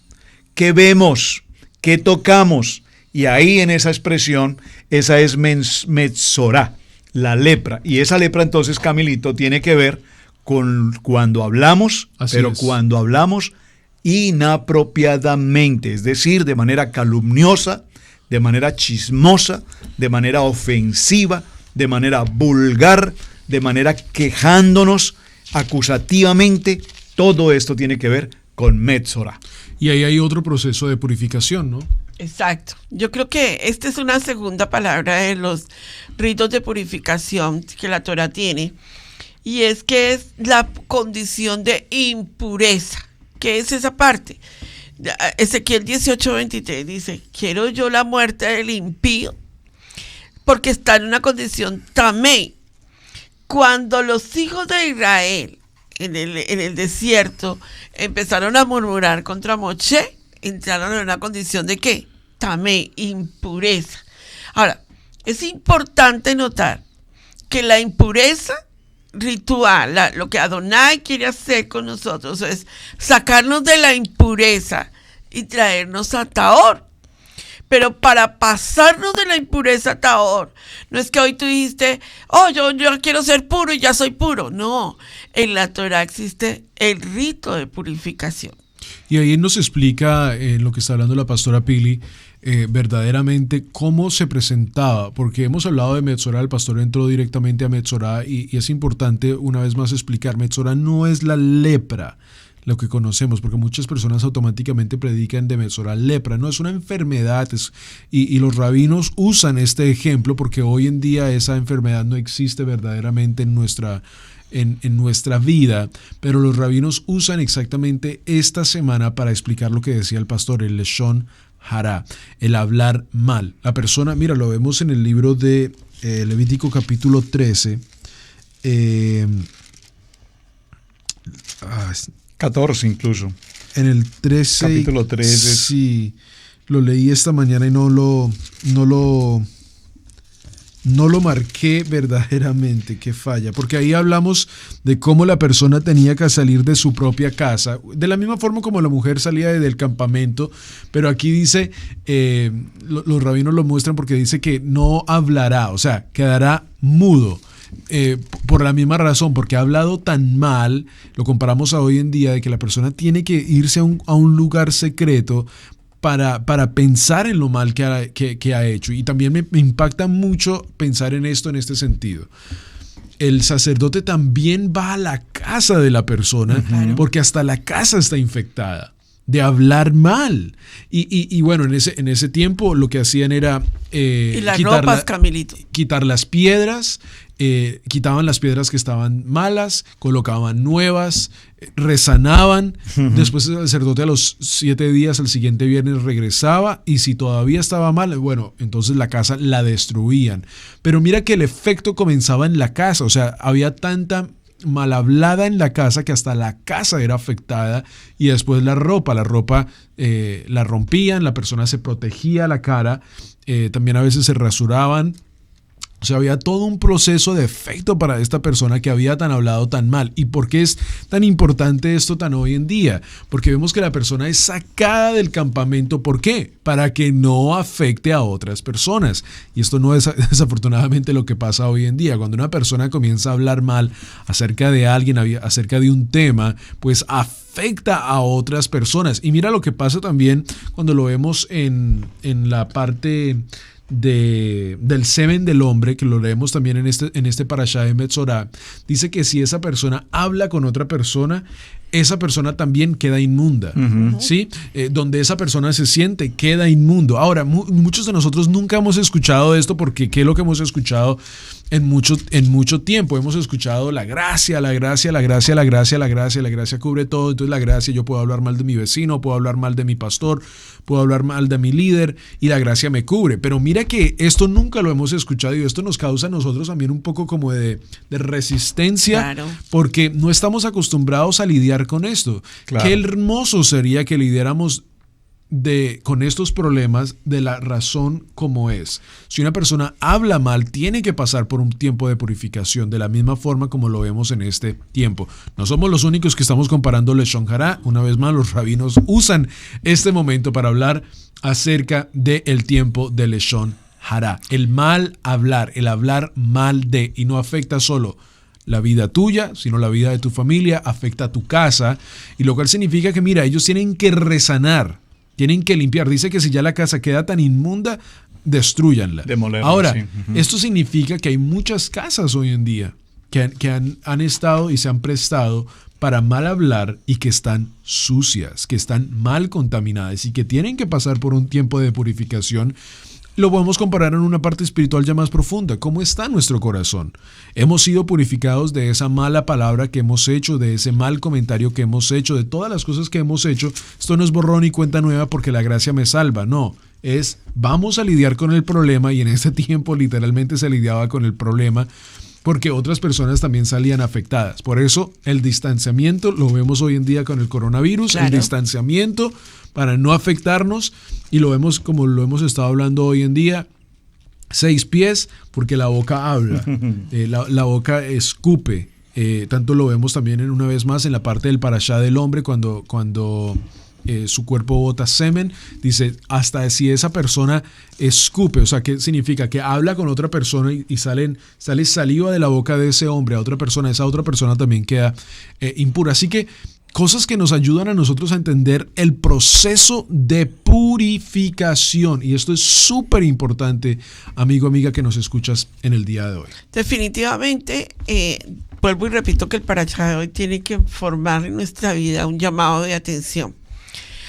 qué vemos, qué tocamos. Y ahí en esa expresión, esa es Metzorá, la lepra. Y esa lepra entonces, Camilito, tiene que ver con cuando hablamos, cuando hablamos inapropiadamente, es decir, de manera calumniosa, de manera chismosa, de manera ofensiva, de manera vulgar, de manera quejándonos acusativamente. Todo esto tiene que ver con Metzorá. Y ahí hay otro proceso de purificación, ¿no? Exacto. Yo creo que esta es una segunda palabra de los ritos de purificación que la Torah tiene, y es que es la condición de impureza. ¿Qué es esa parte? Ezequiel 18:23 dice: quiero yo la muerte del impío, porque está en una condición tamé. Cuando los hijos de Israel en el desierto empezaron a murmurar contra Moshe, entraron en una condición de ¿qué? Tamé, impureza. Ahora, es importante notar que la impureza ritual, lo que Adonai quiere hacer con nosotros es sacarnos de la impureza y traernos a Tahor. Pero para pasarnos de la impureza a Tahor, no es que hoy tú dijiste, yo quiero ser puro y ya soy puro. No, en la Torah existe el rito de purificación. Y ahí nos explica, en lo que está hablando la pastora Pili, verdaderamente cómo se presentaba, porque hemos hablado de Metzorá, el pastor entró directamente a Metzorá y es importante una vez más explicar, Metzorá no es la lepra, lo que conocemos, porque muchas personas automáticamente predican de Metzorá lepra, no es una enfermedad, y los rabinos usan este ejemplo porque hoy en día esa enfermedad no existe verdaderamente en nuestra vida, pero los rabinos usan exactamente esta semana para explicar lo que decía el pastor, el Leshon Hara, el hablar mal. La persona, mira, lo vemos en el libro de Levítico capítulo 13, 14 incluso. En el 13. Capítulo 13. Sí, lo leí esta mañana y no lo marqué verdaderamente, qué falla, porque ahí hablamos de cómo la persona tenía que salir de su propia casa, de la misma forma como la mujer salía del campamento, pero aquí dice, los rabinos lo muestran porque dice que no hablará, o sea, quedará mudo. Por la misma razón, porque ha hablado tan mal, lo comparamos a hoy en día, de que la persona tiene que irse a un lugar secreto para pensar en lo mal que ha hecho. Y también me impacta mucho pensar en esto en este sentido. El sacerdote también va a la casa de la persona, porque hasta la casa está infectada de hablar mal. Y bueno, en ese tiempo lo que hacían era y las ropas, Camilito, quitar las piedras, quitaban las piedras que estaban malas, colocaban nuevas, resanaban. Después el sacerdote a los 7 días, al siguiente viernes, regresaba, y si todavía estaba mal, bueno, entonces la casa la destruían. Pero mira que el efecto comenzaba en la casa, o sea, había tanta mal hablada en la casa que hasta la casa era afectada. Y después la ropa la rompían, la persona se protegía la cara, también a veces se rasuraban. O sea, había todo un proceso de efecto para esta persona que había hablado tan mal. ¿Y por qué es tan importante esto tan hoy en día? Porque vemos que la persona es sacada del campamento. ¿Por qué? Para que no afecte a otras personas. Y esto no es desafortunadamente lo que pasa hoy en día. Cuando una persona comienza a hablar mal acerca de alguien, acerca de un tema, pues afecta a otras personas. Y mira lo que pasa también cuando lo vemos en la parte del semen del hombre, que lo leemos también en este parashá de Metzorá. Dice que si esa persona habla con otra persona, esa persona también queda inmunda, ¿sí? Donde esa persona se siente, queda inmundo. Ahora, muchos de nosotros nunca hemos escuchado esto, porque ¿qué es lo que hemos escuchado en mucho tiempo? Hemos escuchado la gracia cubre todo. Entonces la gracia, yo puedo hablar mal de mi vecino, puedo hablar mal de mi pastor, puedo hablar mal de mi líder y la gracia me cubre. Pero mira que esto nunca lo hemos escuchado y esto nos causa a nosotros también un poco como de resistencia, claro, porque no estamos acostumbrados a lidiar con esto. Claro. Qué hermoso sería que lidiáramos con estos problemas de la razón como es. Si una persona habla mal, tiene que pasar por un tiempo de purificación, de la misma forma como lo vemos en este tiempo. No somos los únicos que estamos comparando Leshon Hará. Una vez más, los rabinos usan este momento para hablar acerca del tiempo de Leshon Hará. El mal hablar, el hablar mal de, y no afecta solo la vida tuya, sino la vida de tu familia, afecta a tu casa, y lo cual significa que, mira, ellos tienen que resanar, tienen que limpiar. Dice que si ya la casa queda tan inmunda, destrúyanla. Demolerla. Ahora, sí. Esto significa que hay muchas casas hoy en día que han estado y se han prestado para mal hablar y que están sucias, que están mal contaminadas y que tienen que pasar por un tiempo de purificación. Lo podemos comparar en una parte espiritual ya más profunda. ¿Cómo está nuestro corazón? Hemos sido purificados de esa mala palabra que hemos hecho, de ese mal comentario que hemos hecho, de todas las cosas que hemos hecho. Esto no es borrón y cuenta nueva porque la gracia me salva. No, vamos a lidiar con el problema, y en este tiempo literalmente se lidiaba con el problema porque otras personas también salían afectadas. Por eso el distanciamiento, lo vemos hoy en día con el coronavirus, claro, el distanciamiento para no afectarnos, y lo vemos como lo hemos estado hablando hoy en día, 6 pies, porque la boca habla, la boca escupe. Tanto lo vemos también una vez más en la parte del parashá del hombre, cuando su cuerpo bota semen. Dice, hasta si esa persona escupe, o sea, ¿qué significa? Que habla con otra persona y sale saliva de la boca de ese hombre a otra persona, esa otra persona también queda impura. Así que cosas que nos ayudan a nosotros a entender el proceso de purificación. Y esto es súper importante, amigo, amiga, que nos escuchas en el día de hoy. Definitivamente, vuelvo y repito que el parashá de hoy tiene que formar en nuestra vida un llamado de atención.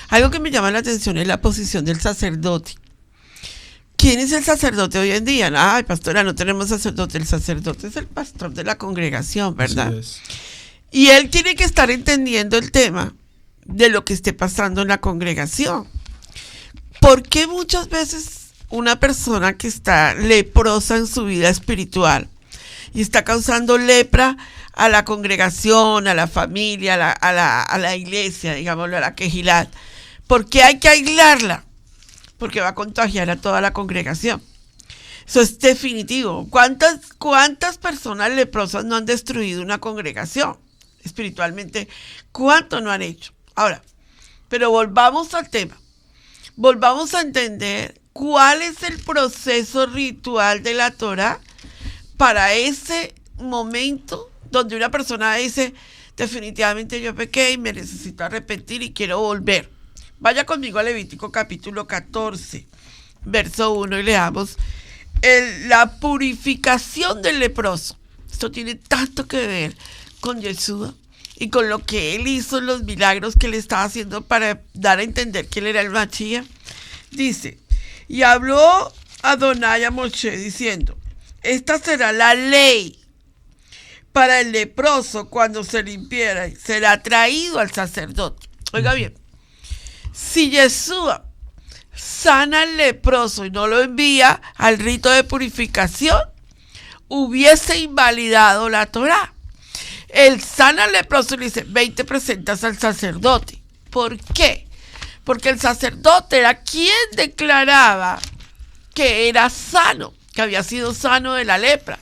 Algo que me llama la atención es la posición del sacerdote. ¿Quién es el sacerdote hoy en día? Ay, pastora, no tenemos sacerdote. El sacerdote es el pastor de la congregación, ¿verdad? Así es. Y él tiene que estar entendiendo el tema de lo que esté pasando en la congregación. ¿Por qué muchas veces una persona que está leprosa en su vida espiritual y está causando lepra a la congregación, a la familia, a la iglesia, digámoslo, a la quejilat, ¿por qué hay que aislarla? Porque va a contagiar a toda la congregación. Eso es definitivo. ¿Cuántas personas leprosas no han destruido una congregación? Espiritualmente, ¿cuánto no han hecho? Ahora, pero volvamos al tema. Volvamos a entender cuál es el proceso ritual de la Torah para ese momento donde una persona dice, definitivamente yo pequé y me necesito arrepentir y quiero volver. Vaya conmigo a Levítico capítulo 14, verso 1, y leamos la purificación del leproso. Esto tiene tanto que ver con Yeshua y con lo que él hizo, los milagros que le estaba haciendo para dar a entender que él era el Mashiach. Dice, y habló Adonai a Moshe diciendo, esta será la ley para el leproso cuando se limpiera, será traído al sacerdote. Oiga bien, si Yeshua sana al leproso y no lo envía al rito de purificación, hubiese invalidado la Torah. Él sana al leproso y le dice, ve y te presentas al sacerdote. ¿Por qué? Porque el sacerdote era quien declaraba que era sano. que había sido sano de la lepra.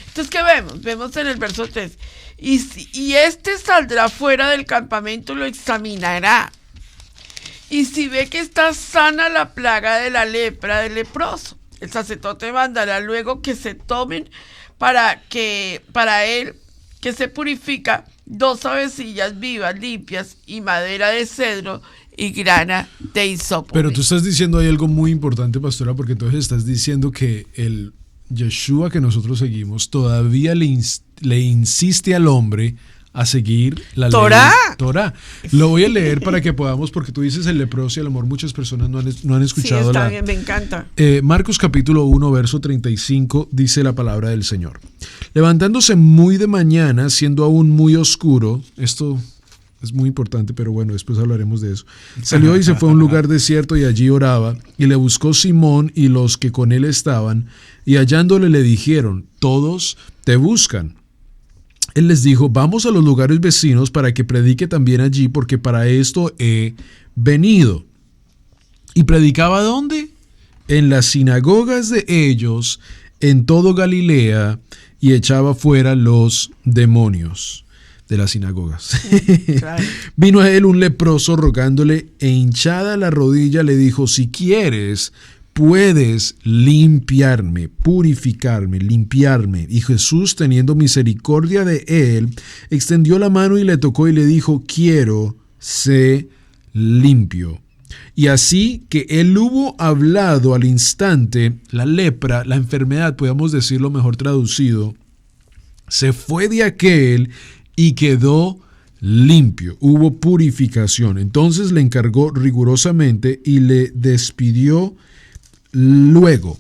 Entonces, ¿qué vemos? Vemos en el verso 3. Y este saldrá fuera del campamento y lo examinará. Y si ve que está sana la plaga de la lepra del leproso, el sacerdote mandará luego que se tomen para él, que se purifica, 2 avecillas vivas, limpias, y madera de cedro y grana de hisopo. Pero tú estás diciendo ahí algo muy importante, pastora, porque entonces estás diciendo que el Yeshua que nosotros seguimos todavía le insiste al hombre a seguir la Torá. ley Torá. Lo voy a leer para que podamos, porque tú dices el leproso y a lo mejor muchas personas no han escuchado. Sí, está bien, me encanta. Marcos capítulo 1, verso 35, dice la palabra del Señor. Levantándose muy de mañana, siendo aún muy oscuro, esto es muy importante, pero bueno, después hablaremos de eso. Salió y se fue a un lugar desierto y allí oraba, y le buscó Simón y los que con él estaban, y hallándole le dijeron, todos te buscan. Él les dijo, vamos a los lugares vecinos para que predique también allí, porque para esto he venido. ¿Y predicaba dónde? En las sinagogas de ellos, en todo Galilea, y echaba fuera los demonios de las sinagogas. Claro. Vino a él un leproso rogándole, e hinchada la rodilla le dijo, si quieres, puedes limpiarme, purificarme, limpiarme. Y Jesús, teniendo misericordia de él, extendió la mano y le tocó y le dijo, quiero, sé limpio. Y así que él hubo hablado al instante, la lepra, la enfermedad, podemos decirlo mejor traducido, se fue de aquel y quedó limpio. Hubo purificación. Entonces le encargó rigurosamente y le despidió luego.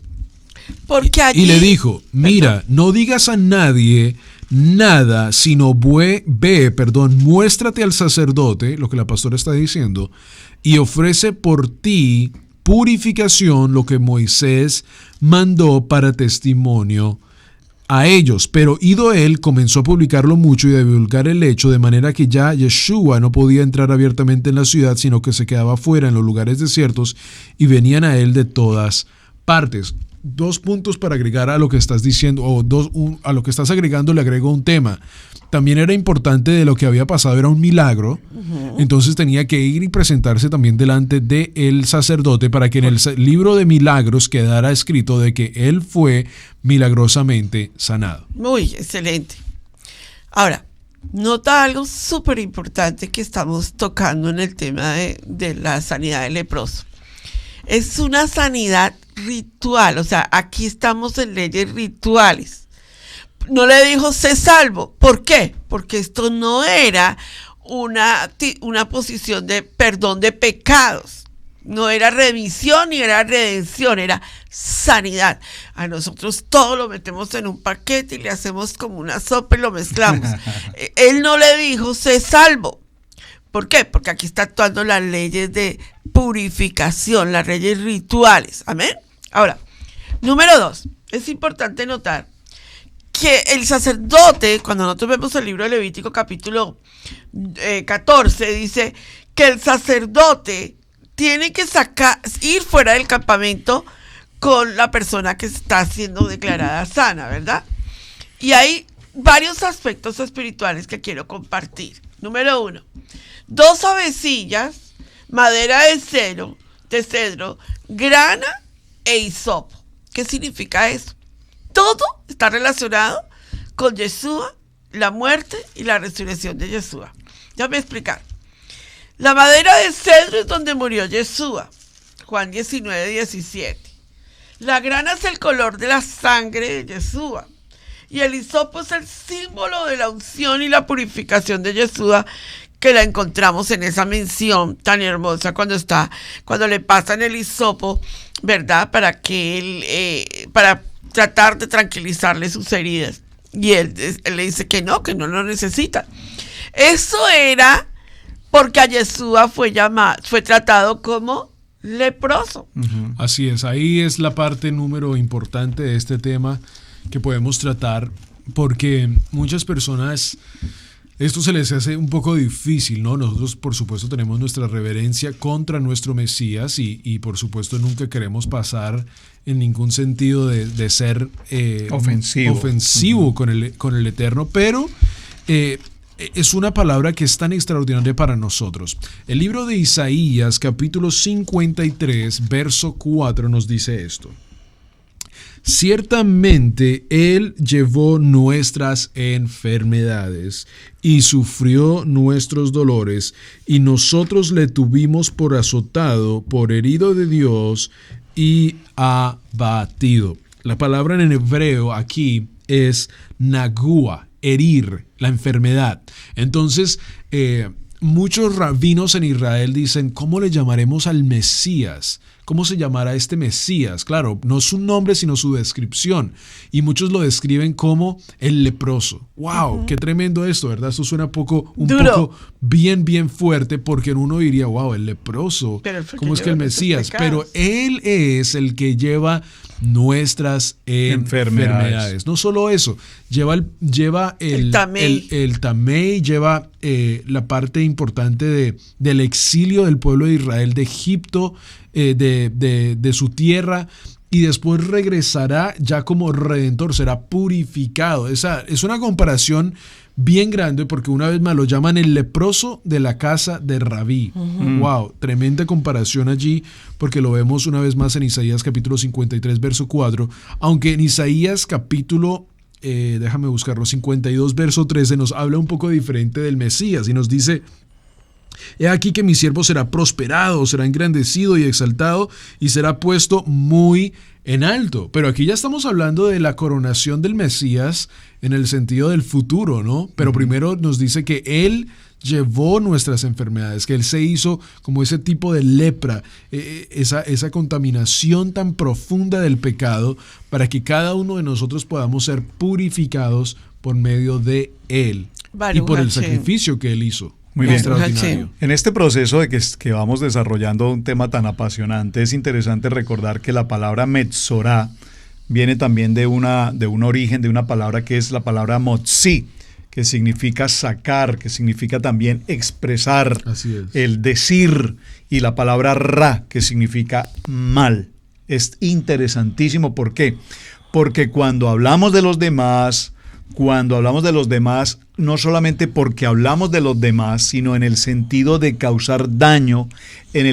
Porque allí, y le dijo, mira, no digas a nadie nada, sino muéstrate al sacerdote, lo que la pastora está diciendo, y ofrece por ti purificación, lo que Moisés mandó para testimonio a ellos. Pero ido él, comenzó a publicarlo mucho y a divulgar el hecho, de manera que ya Yeshua no podía entrar abiertamente en la ciudad, sino que se quedaba fuera en los lugares desiertos, y venían a él de todas partes. 2 puntos para agregar a lo que estás diciendo, a lo que estás agregando le agrego un tema. También era importante de lo que había pasado, era un milagro, entonces tenía que ir y presentarse también delante del sacerdote para que en el libro de milagros quedara escrito de que él fue milagrosamente sanado. Muy excelente. Ahora, nota algo súper importante que estamos tocando en el tema de la sanidad del leproso. Es una sanidad ritual, o sea, aquí estamos en leyes rituales. No le dijo, sé salvo. ¿Por qué? Porque esto no era una posición de perdón de pecados. No era remisión ni era redención, era sanidad. A nosotros todo lo metemos en un paquete y le hacemos como una sopa y lo mezclamos. Él no le dijo, sé salvo. ¿Por qué? Porque aquí está actuando las leyes de purificación, las leyes rituales. Amén. Ahora, número 2, es importante notar que el sacerdote, cuando nosotros vemos el libro de Levítico capítulo 14, dice que el sacerdote tiene que ir fuera del campamento con la persona que está siendo declarada sana, ¿verdad? Y hay varios aspectos espirituales que quiero compartir. Número 1, 2 avecillas, madera de cedro, grana e hisopo. ¿Qué significa eso? Todo está relacionado con Yeshua, la muerte y la resurrección de Yeshua. Déjame explicar. La madera de cedro es donde murió Yeshua, Juan 19:17. La grana es el color de la sangre de Yeshua. Y el hisopo es el símbolo de la unción y la purificación de Yeshua, que la encontramos en esa mención tan hermosa cuando le pasan el hisopo, ¿verdad? Para que él, para tratar de tranquilizarle sus heridas. Y él le dice que no lo necesita. Eso era porque a Yeshua fue tratado como leproso. Uh-huh. Así es, ahí es la parte número importante de este tema que podemos tratar, porque muchas personas esto se les hace un poco difícil, ¿no? Nosotros, por supuesto, tenemos nuestra reverencia contra nuestro Mesías y por supuesto, nunca queremos pasar en ningún sentido de ser ofensivo con el Eterno, pero es una palabra que es tan extraordinaria para nosotros. El libro de Isaías, capítulo 53, verso 4, nos dice esto. Ciertamente Él llevó nuestras enfermedades y sufrió nuestros dolores, y nosotros le tuvimos por azotado, por herido de Dios y abatido. La palabra en hebreo aquí es nagua, herir, la enfermedad. Entonces, muchos rabinos en Israel dicen, ¿cómo le llamaremos al Mesías? ¿Cómo se llamará este Mesías? Claro, no su nombre, sino su descripción. Y muchos lo describen como el leproso. ¡Wow! ¡Qué tremendo esto!, ¿verdad? Esto suena un poco bien fuerte, porque uno diría, ¡wow! El leproso. ¿Cómo es que el Mesías? Pero Él es el que lleva nuestras enfermedades. No solo eso, lleva el tamei, lleva la parte importante del exilio del pueblo de Israel de Egipto, de su tierra, y después regresará ya como redentor, será purificado. Esa es una comparación bien grande, porque una vez más lo llaman el leproso de la casa de Rabí. Wow, tremenda comparación allí, porque lo vemos una vez más en Isaías capítulo 53, verso 4, aunque en Isaías capítulo, déjame buscarlo, 52, verso 13, nos habla un poco diferente del Mesías y nos dice: he aquí que mi siervo será prosperado, será engrandecido y exaltado, y será puesto muy en alto. Pero aquí ya estamos hablando de la coronación del Mesías en el sentido del futuro, ¿no? Pero primero nos dice que Él llevó nuestras enfermedades, que Él se hizo como ese tipo de lepra, esa contaminación tan profunda del pecado, para que cada uno de nosotros podamos ser purificados por medio de Él y por el sacrificio que Él hizo. Muy bien. Extraordinario. En este proceso de que vamos desarrollando un tema tan apasionante, es interesante recordar que la palabra Metzorá viene también de un origen de una palabra que es la palabra motzi, que significa sacar, que significa también expresar, el decir, y la palabra ra, que significa mal. Es interesantísimo. ¿Por qué? Porque cuando hablamos de los demás, no solamente porque hablamos de los demás, sino en el sentido de causar daño, en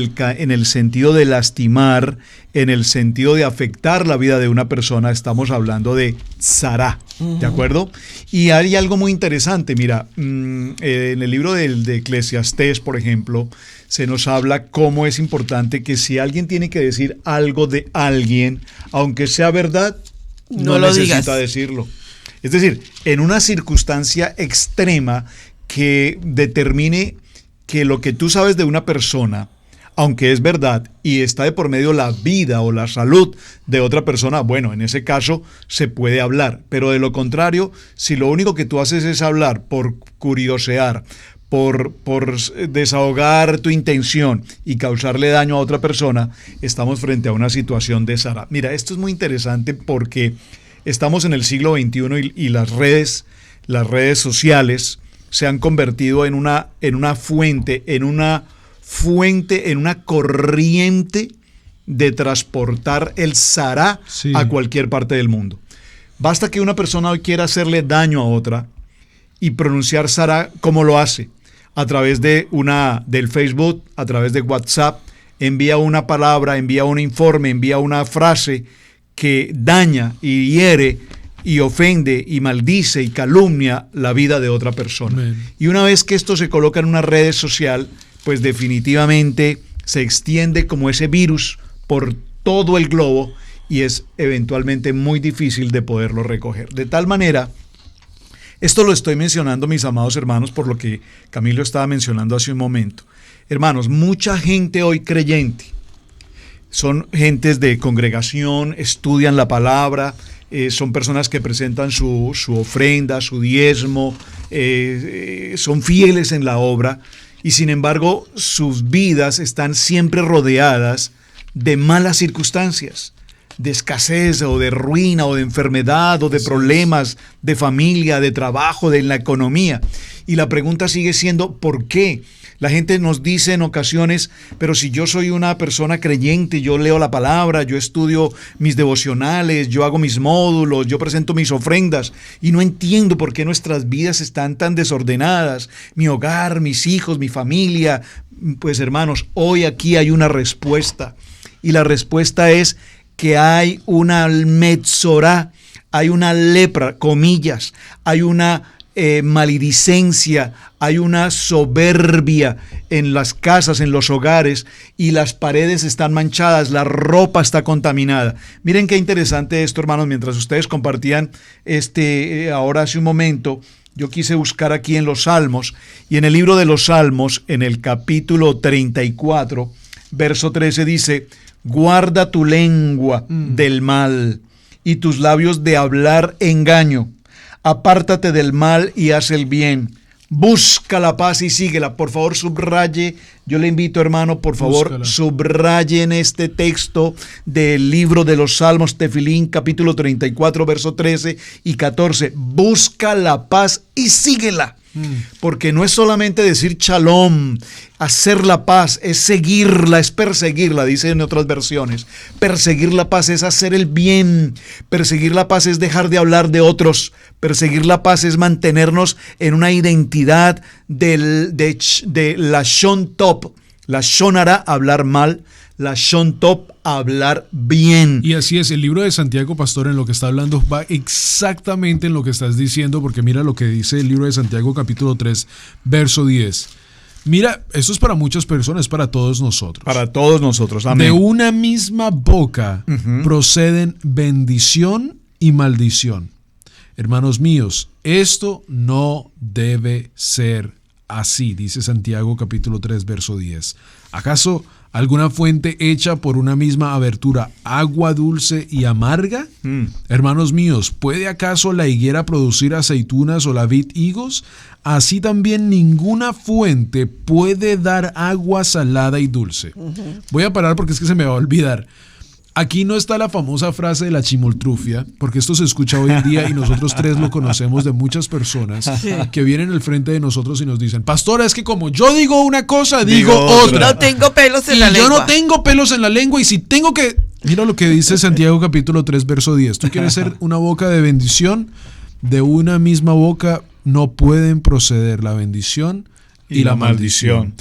el sentido de lastimar, en el sentido de afectar la vida de una persona, estamos hablando de tzará, ¿de acuerdo? Y hay algo muy interesante, mira, en el libro de Eclesiastés, por ejemplo, se nos habla cómo es importante que si alguien tiene que decir algo de alguien, aunque sea verdad, no necesita decirlo. Es decir, en una circunstancia extrema que determine que lo que tú sabes de una persona, aunque es verdad y está de por medio la vida o la salud de otra persona, bueno, en ese caso se puede hablar. Pero de lo contrario, si lo único que tú haces es hablar por curiosear, por desahogar tu intención y causarle daño a otra persona, estamos frente a una situación de tzará. Mira, esto es muy interesante porque estamos en el siglo XXI y las redes sociales se han convertido en una corriente de transportar el tzará a cualquier parte del mundo. Basta que una persona hoy quiera hacerle daño a otra y pronunciar tzará como lo hace, a través del Facebook, a través de WhatsApp, envía una palabra, envía un informe, envía una frase que daña y hiere y ofende y maldice y calumnia la vida de otra persona. Amén. Y una vez que esto se coloca en una red social, pues definitivamente se extiende como ese virus por todo el globo y es eventualmente muy difícil de poderlo recoger. De tal manera, esto lo estoy mencionando, mis amados hermanos, por lo que Camilo estaba mencionando hace un momento. Hermanos, mucha gente hoy creyente, son gentes de congregación, estudian la palabra, son personas que presentan su ofrenda, su diezmo, son fieles en la obra, y sin embargo sus vidas están siempre rodeadas de malas circunstancias, de escasez o de ruina o de enfermedad o de problemas de familia, de trabajo, de la economía. Y la pregunta sigue siendo, ¿por qué? La gente nos dice en ocasiones, pero si yo soy una persona creyente, yo leo la palabra, yo estudio mis devocionales, yo hago mis módulos, yo presento mis ofrendas y no entiendo por qué nuestras vidas están tan desordenadas, mi hogar, mis hijos, mi familia. Pues hermanos, hoy aquí hay una respuesta y la respuesta es que hay una metzorá, hay una lepra, comillas, hay una maledicencia, hay una soberbia en las casas, en los hogares, y las paredes están manchadas, la ropa está contaminada. Miren qué interesante esto, hermanos, mientras ustedes compartían ahora hace un momento, yo quise buscar aquí en los Salmos, y en el libro de los Salmos, en el capítulo 34, verso 13 dice, guarda tu lengua del mal y tus labios de hablar engaño. Apártate del mal y haz el bien. Busca la paz y síguela. Por favor, subraye. Yo le invito, hermano, por favor, subraye en este texto del libro de los Salmos, Tefilín, capítulo 34, verso 13 y 14. Busca la paz y síguela. Porque no es solamente decir shalom, hacer la paz, es seguirla, es perseguirla, dice en otras versiones. Perseguir la paz es hacer el bien, perseguir la paz es dejar de hablar de otros, perseguir la paz es mantenernos en una identidad de la Shon Top, la Shonara, hablar mal, la Shon Top, hablar bien. Y así es, el libro de Santiago, pastor, en lo que está hablando va exactamente en lo que estás diciendo, porque mira lo que dice el libro de Santiago capítulo 3, verso 10. Mira, esto es para muchas personas, para todos nosotros. Para todos nosotros, amén. De una misma boca proceden bendición y maldición. Hermanos míos, esto no debe ser así, dice Santiago capítulo 3, verso 10. ¿Acaso alguna fuente hecha por una misma abertura, agua dulce y amarga? Hermanos míos, ¿puede acaso la higuera producir aceitunas o la vid higos? Así también ninguna fuente puede dar agua salada y dulce. Voy a parar porque es que se me va a olvidar. Aquí no está la famosa frase de la chimoltrufia, porque esto se escucha hoy en día y nosotros tres lo conocemos de muchas personas que vienen al frente de nosotros y nos dicen, pastora, es que como yo digo una cosa, digo otra. No tengo pelos en la lengua. Yo no tengo pelos en la lengua y si tengo que... Mira lo que dice Santiago capítulo 3, verso 10. ¿Tú quieres ser una boca de bendición? De una misma boca no pueden proceder la bendición y la maldición.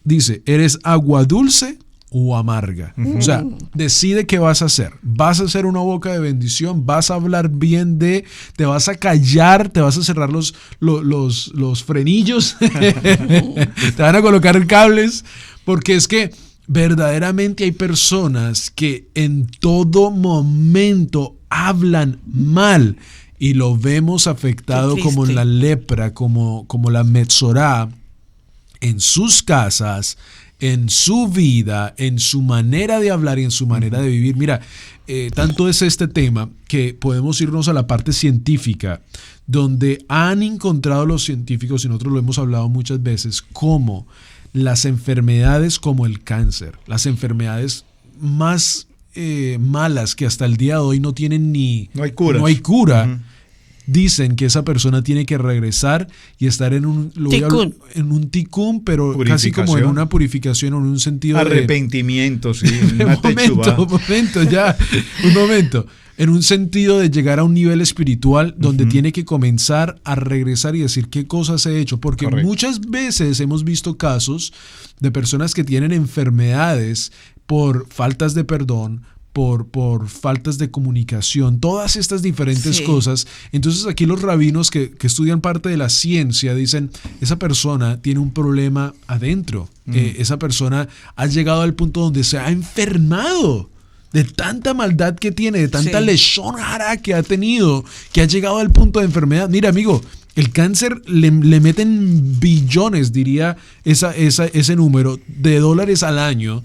Dice, ¿eres agua dulce o amarga? O sea, decide qué vas a hacer. ¿Vas a hacer una boca de bendición? ¿Vas a hablar bien te vas a callar? ¿Te vas a cerrar los frenillos? ¿Te van a colocar cables? Porque es que verdaderamente hay personas que en todo momento hablan mal y lo vemos afectado como la lepra, como la metzorá en sus casas, en su vida, en su manera de hablar y en su manera de vivir. Mira, tanto es este tema que podemos irnos a la parte científica, donde han encontrado los científicos, y nosotros lo hemos hablado muchas veces, como las enfermedades como el cáncer, las enfermedades más malas que hasta el día de hoy no tienen no hay cura. Dicen que esa persona tiene que regresar y estar en un tikkun, pero casi como en una purificación, en un sentido arrepentimiento, sí. Un momento. En un sentido de llegar a un nivel espiritual donde tiene que comenzar a regresar y decir qué cosas he hecho. Porque muchas veces hemos visto casos de personas que tienen enfermedades por faltas de perdón, por faltas de comunicación, todas estas diferentes cosas. Entonces aquí los rabinos que estudian parte de la ciencia dicen, esa persona tiene un problema adentro, esa persona ha llegado al punto donde se ha enfermado de tanta maldad que tiene, de tanta leshon hara que ha tenido, que ha llegado al punto de enfermedad. Mira, amigo, el cáncer le meten billones, diría ese número, de dólares al año,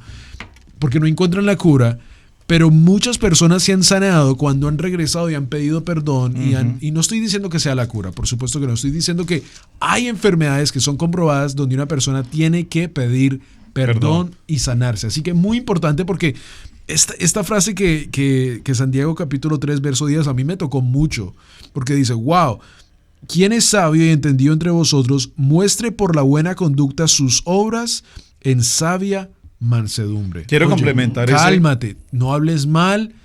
porque no encuentran la cura. Pero muchas personas se han sanado cuando han regresado y han pedido perdón. Y no estoy diciendo que sea la cura, por supuesto que no. Estoy diciendo que hay enfermedades que son comprobadas donde una persona tiene que pedir perdón y sanarse. Así que muy importante porque Esta frase que Santiago capítulo 3, verso 10 a mí me tocó mucho, porque dice, wow, ¿quién es sabio y entendido entre vosotros? Muestre por la buena conducta sus obras en sabia mansedumbre. Quiero complementar cálmate, no hables mal,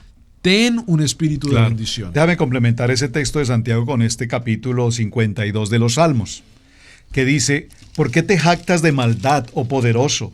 ten un espíritu de bendición. Déjame complementar ese texto de Santiago con este capítulo 52 de los Salmos, que dice, ¿por qué te jactas de maldad, oh poderoso?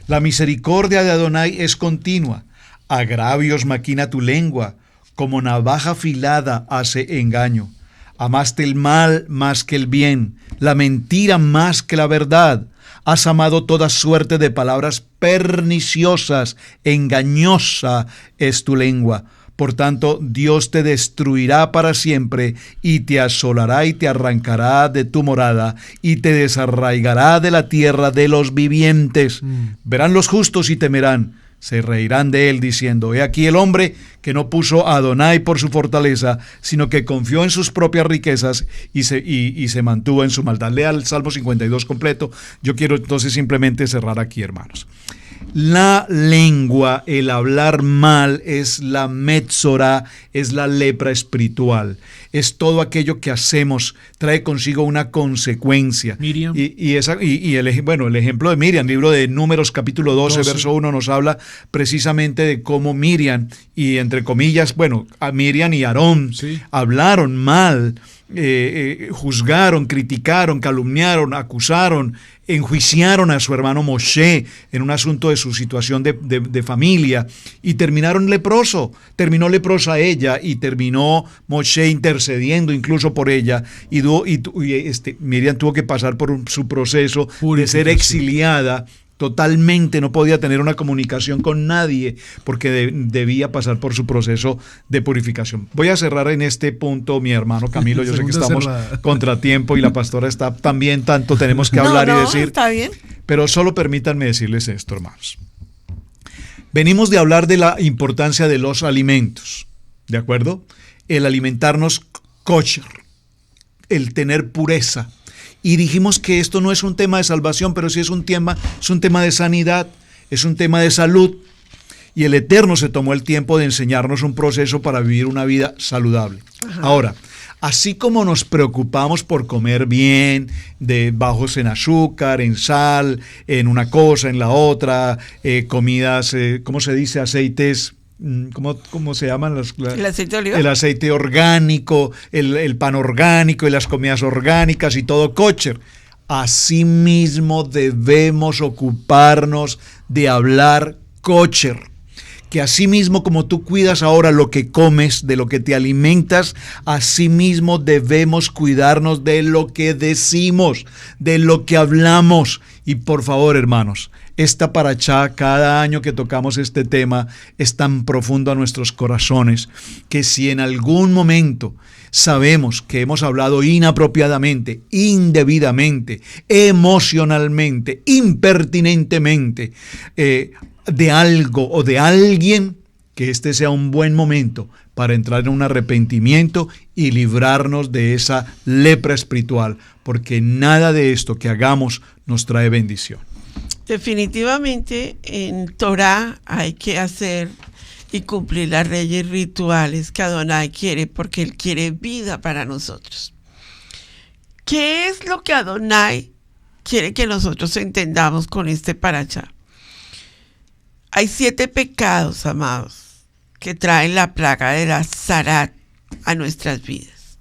La misericordia de Adonai es continua. Agravios maquina tu lengua, como navaja afilada hace engaño. Amaste el mal más que el bien, la mentira más que la verdad. Has amado toda suerte de palabras perniciosas, engañosa es tu lengua. Por tanto, Dios te destruirá para siempre y te asolará y te arrancará de tu morada y te desarraigará de la tierra de los vivientes. Verán los justos y temerán. Se reirán de él diciendo, he aquí el hombre que no puso a Adonai por su fortaleza, sino que confió en sus propias riquezas y se mantuvo en su maldad. Lea el Salmo 52 completo. Yo quiero entonces simplemente cerrar aquí, hermanos. La lengua, el hablar mal, es la Metzora, es la lepra espiritual. Es todo aquello que hacemos, trae consigo una consecuencia. Miriam. El ejemplo de Miriam, libro de Números capítulo 12, verso 1, nos habla precisamente de cómo Miriam, y entre comillas, a Miriam y Aarón hablaron mal, juzgaron, criticaron, calumniaron, acusaron, enjuiciaron a su hermano Moshe en un asunto de su situación de familia y terminó leprosa ella y terminó Moshe intercediendo incluso por ella y Miriam tuvo que pasar por su proceso de ser exiliada. Totalmente no podía tener una comunicación con nadie porque debía pasar por su proceso de purificación. Voy a cerrar en este punto, mi hermano Camilo. Yo sé que estamos contratiempo y la pastora está también, tanto tenemos que hablar y decir. Está bien. Pero solo permítanme decirles esto, hermanos. Venimos de hablar de la importancia de los alimentos, ¿de acuerdo? El alimentarnos kosher, el tener pureza. Y dijimos que esto no es un tema de salvación, pero sí es un tema de sanidad, es un tema de salud. Y el Eterno se tomó el tiempo de enseñarnos un proceso para vivir una vida saludable. Ajá. Ahora, así como nos preocupamos por comer bien, de bajos en azúcar, en sal, en una cosa, en la otra, comidas, ¿cómo se dice? Aceites. ¿Cómo se llaman? ¿El aceite de oliva? El aceite orgánico, el pan orgánico y las comidas orgánicas y todo kosher. Asimismo debemos ocuparnos de hablar kosher. Que asimismo como tú cuidas ahora lo que comes, de lo que te alimentas, asimismo debemos cuidarnos de lo que decimos, de lo que hablamos. Y por favor, hermanos, esta parachá, cada año que tocamos este tema, es tan profundo a nuestros corazones, que si en algún momento sabemos que hemos hablado inapropiadamente, indebidamente, emocionalmente, impertinentemente, de algo o de alguien, que este sea un buen momento para entrar en un arrepentimiento y librarnos de esa lepra espiritual, porque nada de esto que hagamos nos trae bendición. Definitivamente en Torah hay que hacer y cumplir las leyes rituales que Adonai quiere, porque Él quiere vida para nosotros. ¿Qué es lo que Adonai quiere que nosotros entendamos con este parachá? Hay 7 pecados, amados, que traen la plaga de la zarat a nuestras vidas.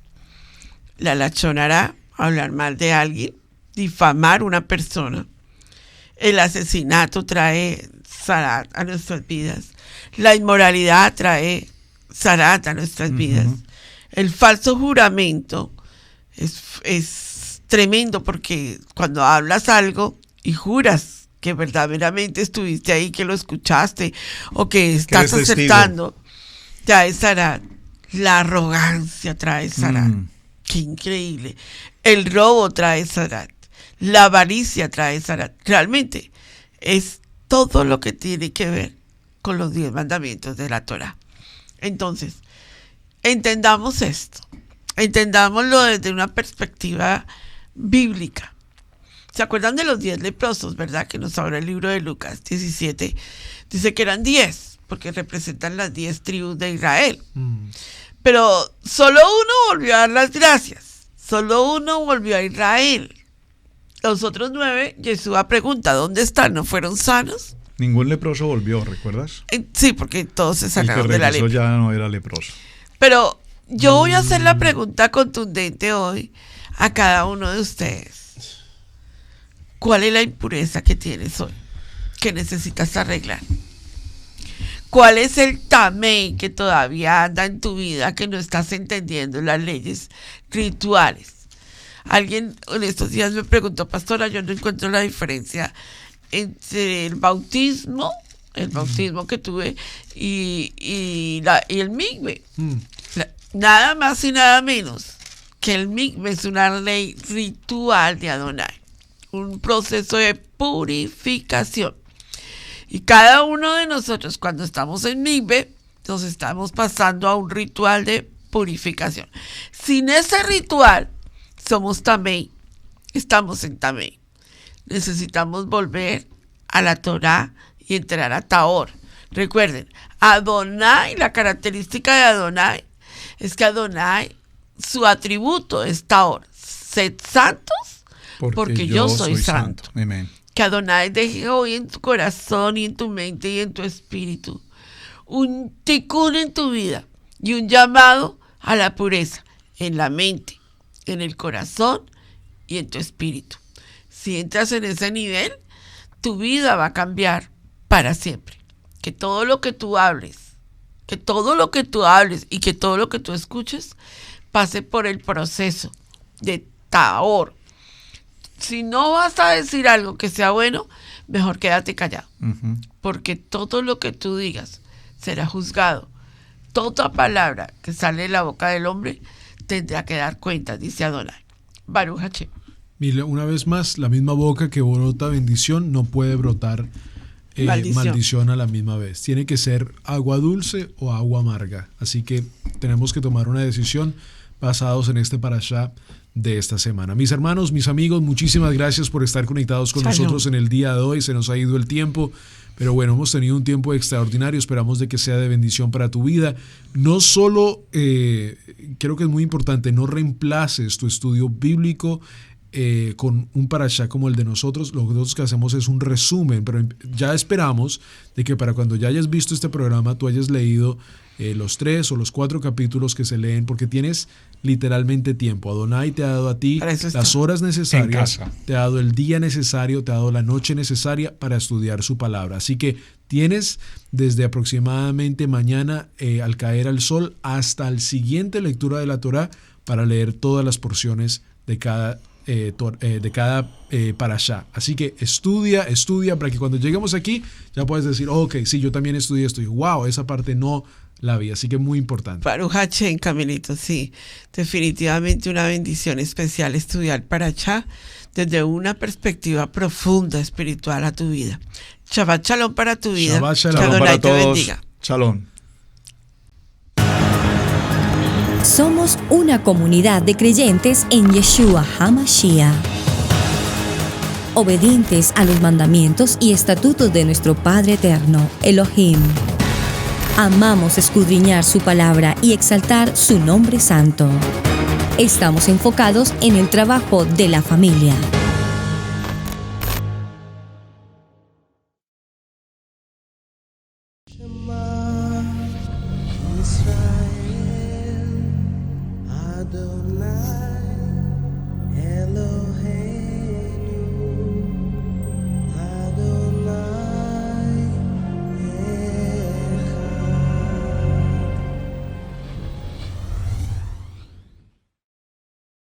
La lachon hará, hablar mal de alguien, difamar a una persona. El asesinato trae zarat a nuestras vidas. La inmoralidad trae zarat a nuestras vidas. El falso juramento es tremendo, porque cuando hablas algo y juras que verdaderamente estuviste ahí, que lo escuchaste o que estás acertando, trae zarat. La arrogancia trae zarat. Qué increíble. El robo trae zarat. La avaricia trae zarat. Realmente es todo lo que tiene que ver con los 10 mandamientos de la Torah. Entonces, entendamos esto. Entendámoslo desde una perspectiva bíblica. ¿Se acuerdan de los 10 leprosos, verdad? Que nos habla el libro de Lucas 17. Dice que eran 10. porque representan las 10 tribus de Israel. Pero solo uno volvió a dar las gracias. Solo uno volvió a Israel. Los otros 9, Yeshua pregunta, ¿dónde están? ¿No fueron sanos? Ningún leproso volvió, ¿recuerdas? Sí, porque todos se sacaron de la lepra. El que regresó lepra. ya no era leproso. Pero yo voy a hacer la pregunta contundente hoy a cada uno de ustedes. ¿Cuál es la impureza que tienes hoy? Que necesitas arreglar. ¿Cuál es el tamei que todavía anda en tu vida, que no estás entendiendo las leyes rituales? Alguien en estos días me preguntó, pastora, yo no encuentro la diferencia entre el bautismo que tuve y el migbe. Nada más y nada menos que el migbe es una ley ritual de Adonai, un proceso de purificación. Y cada uno de nosotros, cuando estamos en migbe, nos estamos pasando a un ritual de purificación. Sin ese ritual, somos tamei, estamos en tamei. Necesitamos volver a la Torá y entrar a Tahor. Recuerden, Adonai, la característica de Adonai es que Adonai, su atributo es Tahor. Sed santos porque yo soy santo. Amén. Que Adonai deje hoy en tu corazón y en tu mente y en tu espíritu un tikkun en tu vida y un llamado a la pureza en la mente, en el corazón y en tu espíritu. Si entras en ese nivel, tu vida va a cambiar para siempre. Que todo lo que tú hables, y que todo lo que tú escuches pase por el proceso de Tahor. Si no vas a decir algo que sea bueno, mejor quédate callado. Porque todo lo que tú digas será juzgado. Toda palabra que sale de la boca del hombre tendrá que dar cuenta, dice Adonai. Baruch Hashem. Mira, una vez más, la misma boca que brota bendición no puede brotar maldición a la misma vez. Tiene que ser agua dulce o agua amarga. Así que tenemos que tomar una decisión basados en este parashá de esta semana. Mis hermanos, mis amigos, muchísimas gracias por estar conectados con nosotros en el día de hoy. Se nos ha ido el tiempo, pero bueno, hemos tenido un tiempo extraordinario. Esperamos de que sea de bendición para tu vida. No solo, creo que es muy importante, no reemplaces tu estudio bíblico con un parashá como el de nosotros. Lo que nosotros que hacemos es un resumen, pero ya esperamos de que para cuando ya hayas visto este programa tú hayas leído los 3 o los 4 capítulos que se leen, porque tienes literalmente tiempo. Adonai te ha dado a ti las horas necesarias, te ha dado el día necesario, te ha dado la noche necesaria para estudiar su palabra. Así que tienes desde aproximadamente mañana al caer al sol hasta la siguiente lectura de la Torá para leer todas las porciones de cada parashá. Así que estudia para que cuando lleguemos aquí ya puedes decir, ok, sí, yo también estudié esto y wow, esa parte no la vi, así que muy importante. Baruch Hashem, Camilito, sí, definitivamente una bendición especial estudiar parashá desde una perspectiva profunda espiritual a tu vida. Shabbat Shalom para tu vida. Shabbat Shalom para todos. Bendiga. Shalom. Somos una comunidad de creyentes en Yeshua HaMashiach, obedientes a los mandamientos y estatutos de nuestro Padre Eterno, Elohim. Amamos escudriñar su palabra y exaltar su nombre santo. Estamos enfocados en el trabajo de la familia.